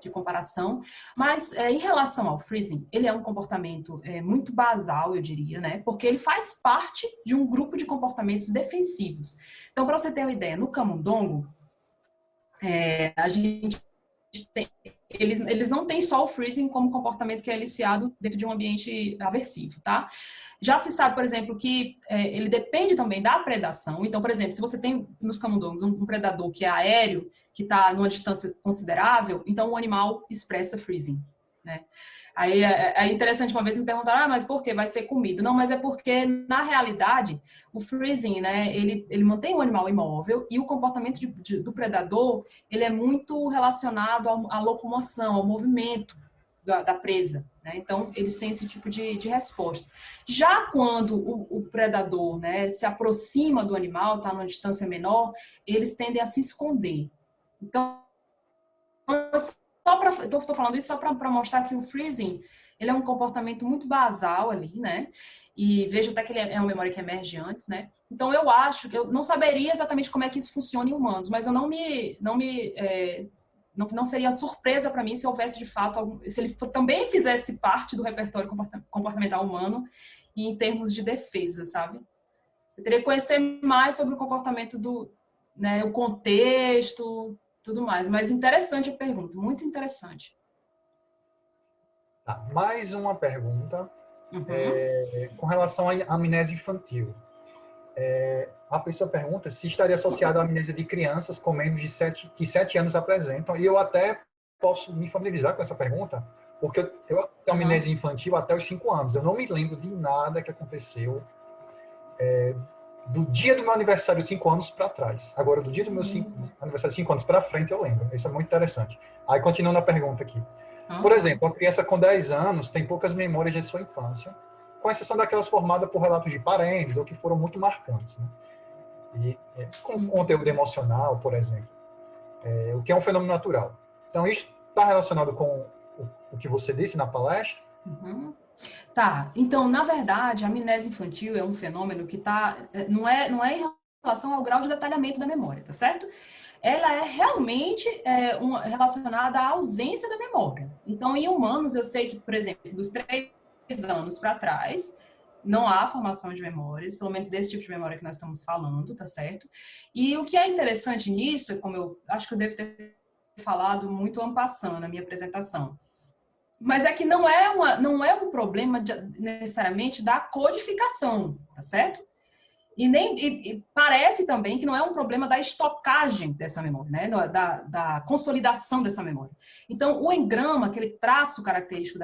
de comparação, mas em relação ao freezing, ele é um comportamento muito basal, eu diria, né? Porque ele faz parte de um grupo de comportamentos defensivos. Então, para você ter uma ideia, no camundongo, a gente tem, eles não têm só o freezing como comportamento que é eliciado dentro de um ambiente aversivo, tá? Já se sabe, por exemplo, que ele depende também da predação. Então, por exemplo, se você tem nos camundongos um predador que é aéreo, que está numa distância considerável, então o animal expressa freezing, né? Aí é interessante, uma vez me perguntaram, mas por que vai ser comido? Não, mas é porque, na realidade, o freezing, né, ele mantém o animal imóvel e o comportamento do predador, ele é muito relacionado à locomoção, ao movimento da presa, né? Então, eles têm esse tipo de resposta. Já quando o predador, né, se aproxima do animal, está numa distância menor, eles tendem a se esconder. Então, estou falando isso só para mostrar que o freezing, ele é um comportamento muito basal ali, né? E vejo até que ele é uma memória que emerge antes, né? Então, eu acho que eu não saberia exatamente como é que isso funciona em humanos, mas eu não seria surpresa para mim se houvesse de fato, se ele também fizesse parte do repertório comportamental humano em termos de defesa, sabe? Eu teria que conhecer mais sobre o comportamento né, o contexto, tudo mais. Mas interessante a pergunta, muito interessante. Tá, mais uma pergunta Uhum. com relação à amnésia infantil. A pessoa pergunta se estaria associada à amnésia de crianças com menos de 7 anos apresentam, e eu até posso me familiarizar com essa pergunta, porque eu tenho amnésia infantil até os 5 anos. Eu não me lembro de nada que aconteceu do dia do meu aniversário de 5 anos para trás. Agora, do dia do meu aniversário de 5 anos para frente, eu lembro. Isso é muito interessante. Aí, continuando a pergunta aqui. Por exemplo, uma criança com 10 anos tem poucas memórias de sua infância, com exceção daquelas formadas por relatos de parentes ou que foram muito marcantes, né? E com conteúdo emocional, por exemplo, o que é um fenômeno natural. Então, isso está relacionado com o que você disse na palestra? Uhum. Tá, então, na verdade, a amnésia infantil é um fenômeno que não é em relação ao grau de detalhamento da memória, tá certo? Ela é realmente relacionada à ausência da memória. Então, em humanos, eu sei que, por exemplo, dos 3 anos para trás, não há formação de memórias, pelo menos desse tipo de memória que nós estamos falando, tá certo? E o que é interessante nisso, como eu acho que eu devo ter falado muito en passant na minha apresentação, mas é que não é um problema necessariamente da codificação, tá certo? E parece também que não é um problema da estocagem dessa memória, né? Da consolidação dessa memória. Então, o engrama, aquele traço característico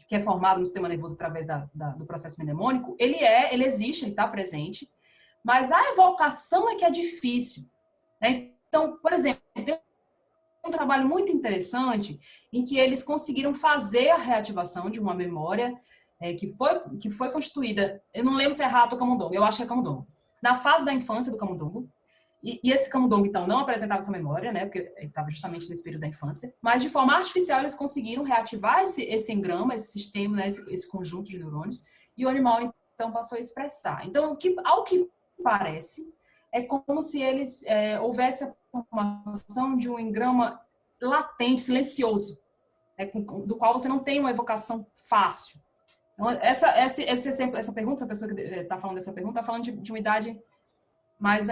que é formado no sistema nervoso através do processo mnemônico, ele existe, ele está presente, mas a evocação é que é difícil, né? Então, por exemplo, tem um trabalho muito interessante em que eles conseguiram fazer a reativação de uma memória que foi constituída, eu não lembro se é rato ou camundongo, eu acho que é camundongo, na fase da infância do camundongo, e esse camundongo, então, não apresentava essa memória, né, porque ele estava justamente nesse período da infância, mas de forma artificial eles conseguiram reativar esse engrama, esse sistema, né, esse conjunto de neurônios, e o animal, então, passou a expressar. Então, ao que parece, é como se houvesse a formação de um engrama latente, silencioso, do qual você não tem uma evocação fácil. Então, essa pergunta, essa pessoa que está falando dessa pergunta, está falando de uma idade mais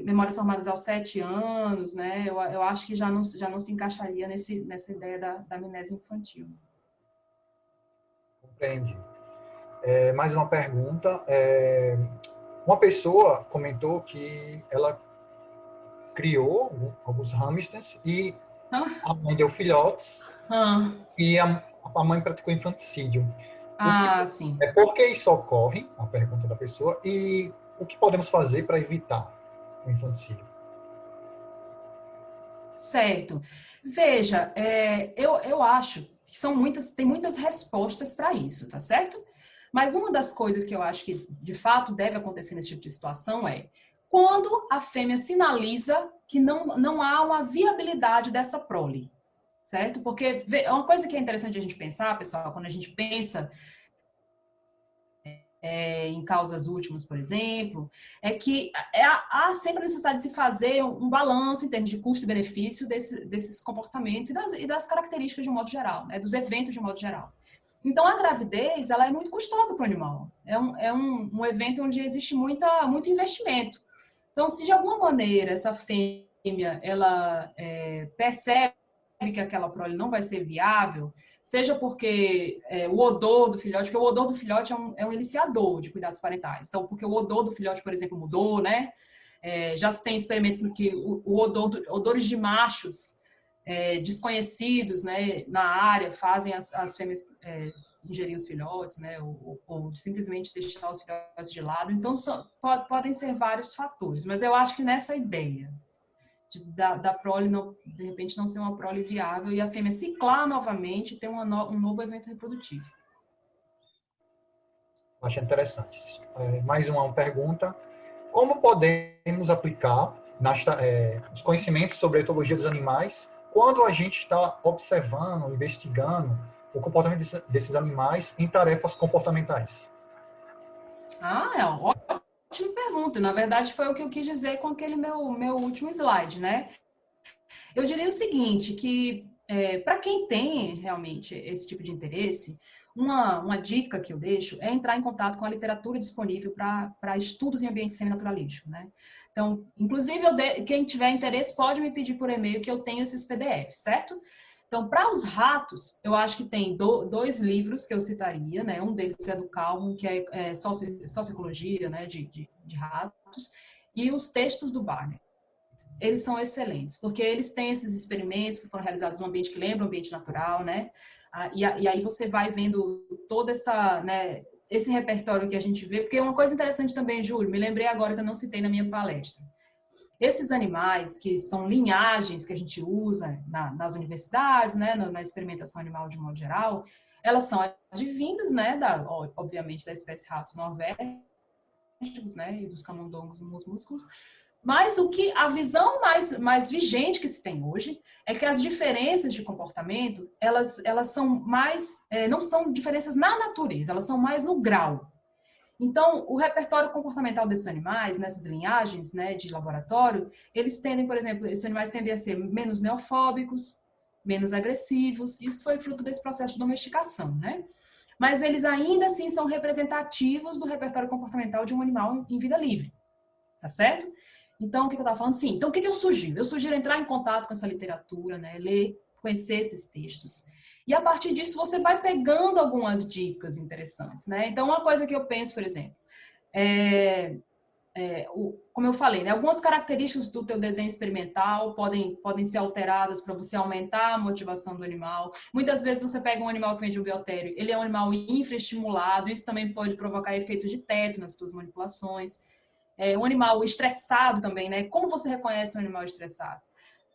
memórias formadas aos 7 anos, né? Eu acho que já não se encaixaria nessa ideia da amnésia infantil. Entendi. Mais uma pergunta. Uma pessoa comentou que ela criou alguns hamsters e a mãe deu filhotes e a mãe praticou infanticídio. Sim. Por que isso ocorre? A pergunta da pessoa. E o que podemos fazer para evitar o infanticídio? Certo. Veja, eu acho que tem muitas respostas para isso, tá certo? Mas uma das coisas que eu acho que de fato deve acontecer nesse tipo de situação é quando a fêmea sinaliza que não há uma viabilidade dessa prole, certo? Porque uma coisa que é interessante a gente pensar, pessoal, quando a gente pensa em causas últimas, por exemplo, é que há sempre a necessidade de se fazer um balanço em termos de custo e benefício desses comportamentos e das características de um modo geral, né, dos eventos de um modo geral. Então, a gravidez, ela é muito custosa para o animal. É um evento onde existe muito investimento. Então, se de alguma maneira essa fêmea, ela percebe que aquela prole não vai ser viável, seja porque o odor do filhote, porque o odor do filhote é um iniciador de cuidados parentais. Então, porque o odor do filhote, por exemplo, mudou, né? Já se tem experimentos no que odores de machos desconhecidos, né, na área fazem as fêmeas ingerir os filhotes, né, ou simplesmente deixar os filhotes de lado. Então, podem ser vários fatores, mas eu acho que nessa ideia da prole, de repente, não ser uma prole viável e a fêmea ciclar novamente e ter um novo evento reprodutivo. Acho interessante. Mais uma pergunta. Como podemos aplicar os conhecimentos sobre a etologia dos animais quando a gente está observando, investigando o comportamento desses animais em tarefas comportamentais? É uma ótima pergunta. Na verdade, foi o que eu quis dizer com aquele meu último slide, né? Eu diria o seguinte, que para quem tem realmente esse tipo de interesse, uma dica que eu deixo é entrar em contato com a literatura disponível para estudos em ambiente seminaturalístico, né? Então, inclusive, quem tiver interesse pode me pedir por e-mail que eu tenho esses PDFs, certo? Então, para os ratos, eu acho que tem dois livros que eu citaria, né? Um deles é do Calhoun, que é Sociologia, né, de ratos, e os textos do Barnett. Eles são excelentes, porque eles têm esses experimentos que foram realizados num ambiente que lembra um ambiente natural, né? E aí você vai vendo toda né, esse repertório que a gente vê, porque uma coisa interessante também, Júlio, me lembrei agora que eu não citei na minha palestra. Esses animais, que são linhagens que a gente usa nas universidades, né, na experimentação animal de um modo geral, elas são advindas, né, obviamente, da espécie ratos norvégicos, né, e dos camundongos e musmúsculos. Mas a visão mais vigente que se tem hoje é que as diferenças de comportamento, elas são mais, não são diferenças na natureza, elas são mais no grau. Então, o repertório comportamental desses animais, nessas linhagens, né, de laboratório, eles tendem, por exemplo, esses animais tendem a ser menos neofóbicos, menos agressivos. Isso foi fruto desse processo de domesticação, né? Mas eles ainda assim são representativos do repertório comportamental de um animal em vida livre, tá certo? Então, o que eu estava falando? Sim. Então, o que eu sugiro? Eu sugiro entrar em contato com essa literatura, né? Ler, conhecer esses textos. E, a partir disso, você vai pegando algumas dicas interessantes, né? Então, uma coisa que eu penso, por exemplo, como eu falei, né? Algumas características do teu desenho experimental podem ser alteradas para você aumentar a motivação do animal. Muitas vezes você pega um animal que vem de um biotério, ele é um animal infraestimulado, isso também pode provocar efeitos de teto nas suas manipulações. Um animal estressado também, né? Como você reconhece um animal estressado?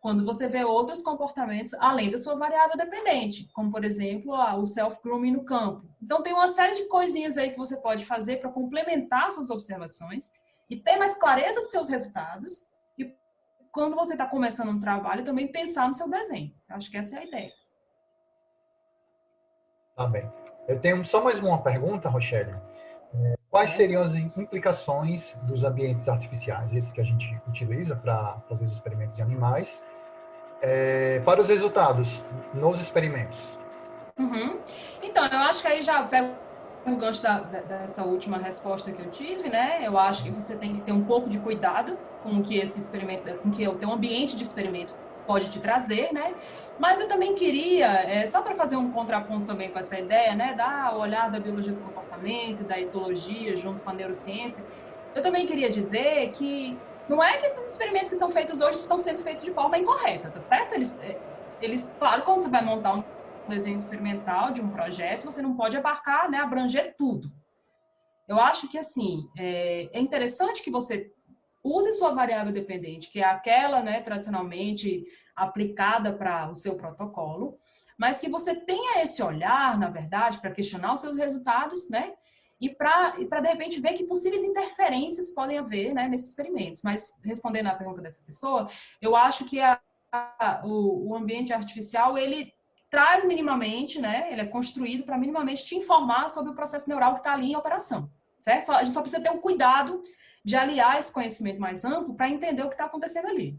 Quando você vê outros comportamentos além da sua variável dependente, como, por exemplo, o self-grooming no campo. Então, tem uma série de coisinhas aí que você pode fazer para complementar suas observações e ter mais clareza dos seus resultados. E quando você está começando um trabalho, também pensar no seu desenho. Eu acho que essa é a ideia. Tá bem. Eu tenho só mais uma pergunta, Rochelle. Quais seriam as implicações dos ambientes artificiais, esses que a gente utiliza para fazer os experimentos de animais, para os resultados nos experimentos? Uhum. Então, eu acho que aí já pego o gancho dessa última resposta que eu tive, né? Eu acho que você tem que ter um pouco de cuidado com o que esse experimento, com o que o teu ambiente de experimento pode te trazer, né? Mas eu também queria, só para fazer um contraponto também com essa ideia, né, da olhar da biologia do comportamento, da etologia junto com a neurociência, eu também queria dizer que não é que esses experimentos que são feitos hoje estão sendo feitos de forma incorreta, tá certo? Eles, claro, quando você vai montar um desenho experimental de um projeto, você não pode abarcar, né, abranger tudo. Eu acho que, assim, é interessante que você use sua variável dependente, que é aquela, né, tradicionalmente aplicada para o seu protocolo, mas que você tenha esse olhar, na verdade, para questionar os seus resultados, né, e para, de repente, ver que possíveis interferências podem haver, né, nesses experimentos. Mas, respondendo à pergunta dessa pessoa, eu acho que o ambiente artificial, ele traz minimamente, né, ele é construído para minimamente te informar sobre o processo neural que está ali em operação. certo? A gente só precisa ter o cuidado de aliar esse conhecimento mais amplo para entender o que está acontecendo ali.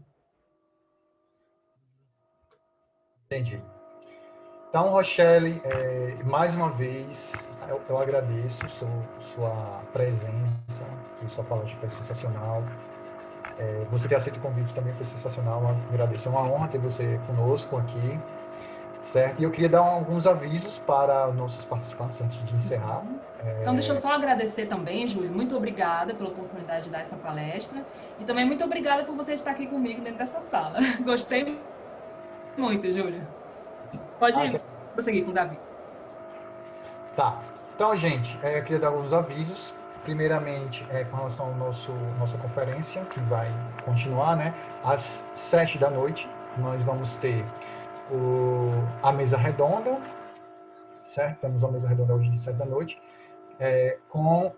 Entendi. Então, Rochelle, mais uma vez, eu agradeço sua presença, e sua palestra foi sensacional. Você ter aceito o convite também foi sensacional, eu agradeço. É uma honra ter você conosco aqui, certo? E eu queria dar alguns avisos para os nossos participantes antes de encerrar. Então, deixa eu só agradecer também, Júlio. Muito obrigada pela oportunidade de dar essa palestra. E também muito obrigada por você estar aqui comigo dentro dessa sala. Gostei muito, Júlio. Pode prosseguir com os avisos. Tá. Então, gente, eu queria dar alguns avisos. Primeiramente, com relação ao nossa conferência, que vai continuar, né? Às 7 da noite, nós vamos ter a mesa redonda, certo? Temos uma mesa redonda hoje de 7 da noite, com o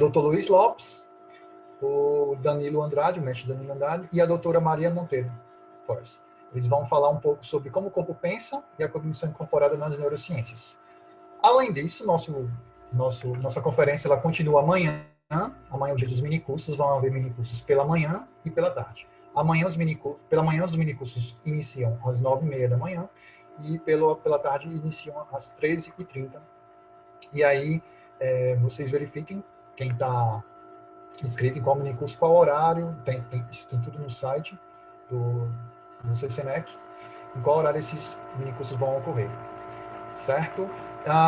Dr. Luiz Lopes, o Danilo Andrade, o mestre Danilo Andrade, e a doutora Maria Monteiro Forest. Eles vão falar um pouco sobre como o corpo pensa e a cognição incorporada nas neurociências. Além disso, nossa conferência ela continua amanhã. Amanhã é o dia dos minicursos, vão haver minicursos pela manhã e pela tarde. Pela manhã, os minicursos iniciam às 9h30 da manhã e pela tarde iniciam às 13h30. E aí, vocês verifiquem quem está inscrito em qual minicurso, qual horário, tem tudo no site do CCNEC, em qual horário esses minicursos vão ocorrer, certo?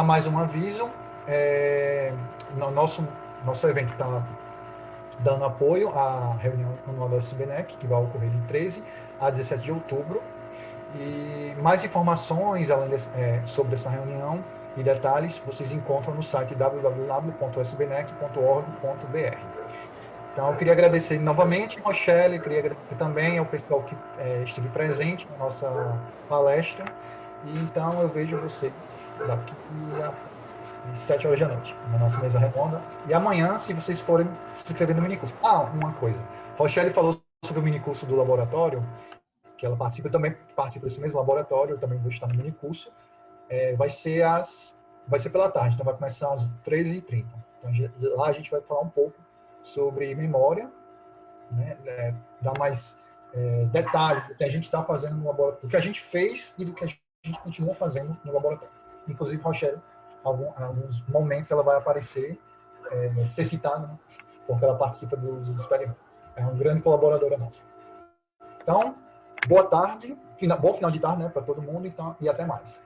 Mais um aviso, nosso evento está dando apoio à reunião anual da SBNEC, que vai ocorrer de 13 a 17 de outubro, e mais informações sobre essa reunião e detalhes vocês encontram no site www.sbnec.org.br. Então, eu queria agradecer novamente, Rochelle, queria agradecer também ao pessoal que esteve presente na nossa palestra. E então, eu vejo vocês daqui às 7 horas da noite, na nossa mesa redonda. E amanhã, se vocês forem se inscrever no minicurso. Uma coisa. Rochelle falou sobre o minicurso do laboratório, que ela participa, eu também participo desse mesmo laboratório, eu também vou estar no minicurso. Vai ser pela tarde, então vai começar às 13h30. Então, lá a gente vai falar um pouco sobre memória, né, dar mais detalhes do que a gente está fazendo no laboratório, do que a gente fez e do que a gente continua fazendo no laboratório. Inclusive, Rochelle, alguns momentos ela vai aparecer, ser citada, né, porque ela participa dos experimentos. É uma grande colaboradora nossa. Então, boa tarde, bom final de tarde, né, para todo mundo, então, e até mais.